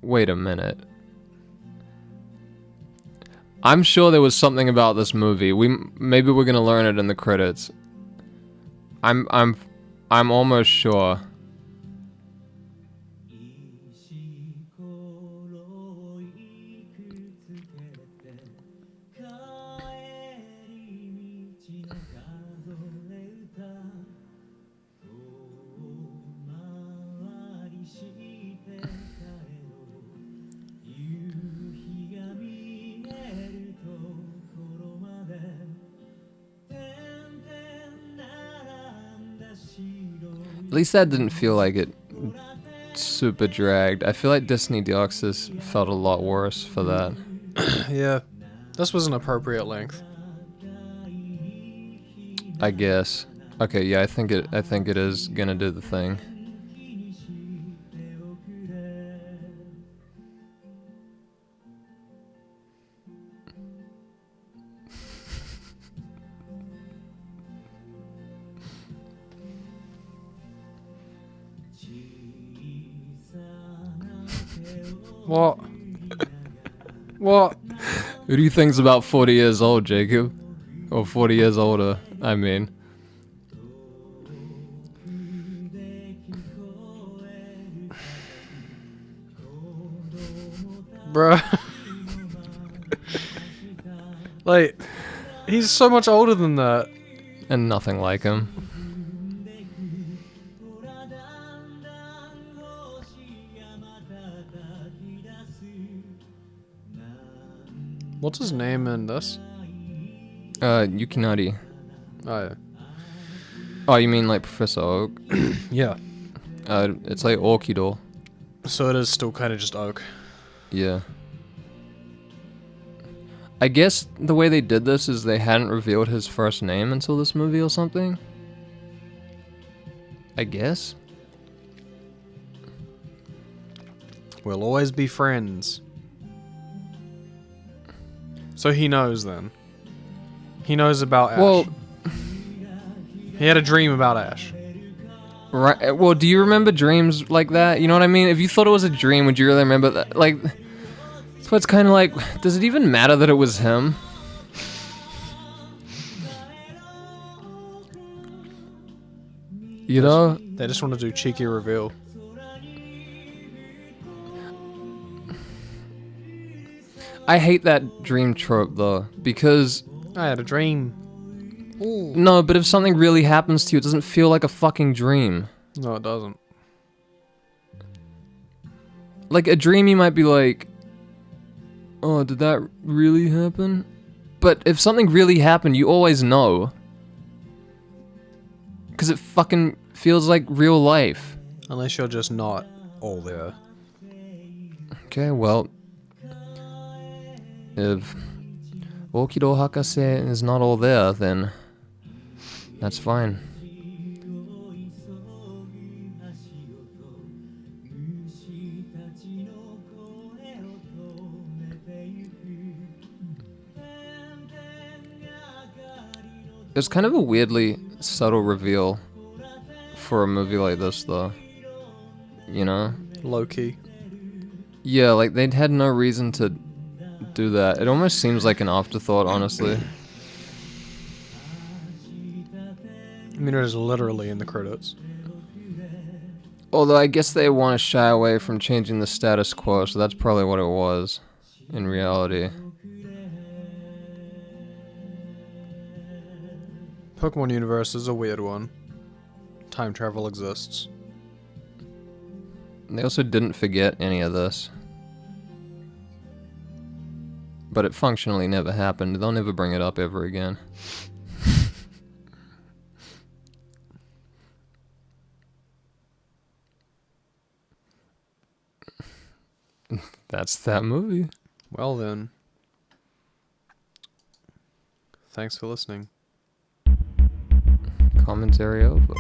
Wait a minute. I'm sure there was something about this movie. Maybe we're gonna learn it in the credits. I'm almost sure. At least that didn't feel like it super dragged. I feel like Disney Deoxys felt a lot worse for that. Yeah. This was an appropriate length. I guess. Okay, yeah, I think it is gonna do the thing. What? What? Who do you think's about 40 years old, Jacob? Or 40 years older, I mean. Bruh. Like, he's so much older than that. And nothing like him. What's his name in this? Yukinari. Oh, yeah. Oh, you mean like Professor Oak? Yeah. It's like Orkido. So it is still kind of just Oak. Yeah. I guess the way they did this is they hadn't revealed his first name until this movie or something. I guess. We'll always be friends. So he knows then. He knows about Ash. Well, he had a dream about Ash. right. Well, do you remember dreams like that? You know what I mean? If you thought it was a dream, would you really remember that? Like, so it's kind of like, does it even matter that it was him? You know? They just want to do cheeky reveal. I hate that dream trope though, because I had a dream. Ooh. no, but if something really happens to you, it doesn't feel like a fucking dream. No, it doesn't. Like a dream, you might be like, oh, did that really happen? But if something really happened, you always know. Because it fucking feels like real life. Unless you're just not all there. Okay, well, if Okido Hakase is not all there, then that's fine. It's kind of a weirdly subtle reveal for a movie like this, though. You know? Low key. Yeah, like, they'd had no reason to do that. It almost seems like an afterthought, honestly. I mean, it is literally in the credits. Although I guess they want to shy away from changing the status quo, so that's probably what it was, in reality. Pokemon universe is a weird one. Time travel exists. They also didn't forget any of this. But it functionally never happened. They'll never bring it up ever again. That's that movie. Well then. Thanks for listening. Commentary over.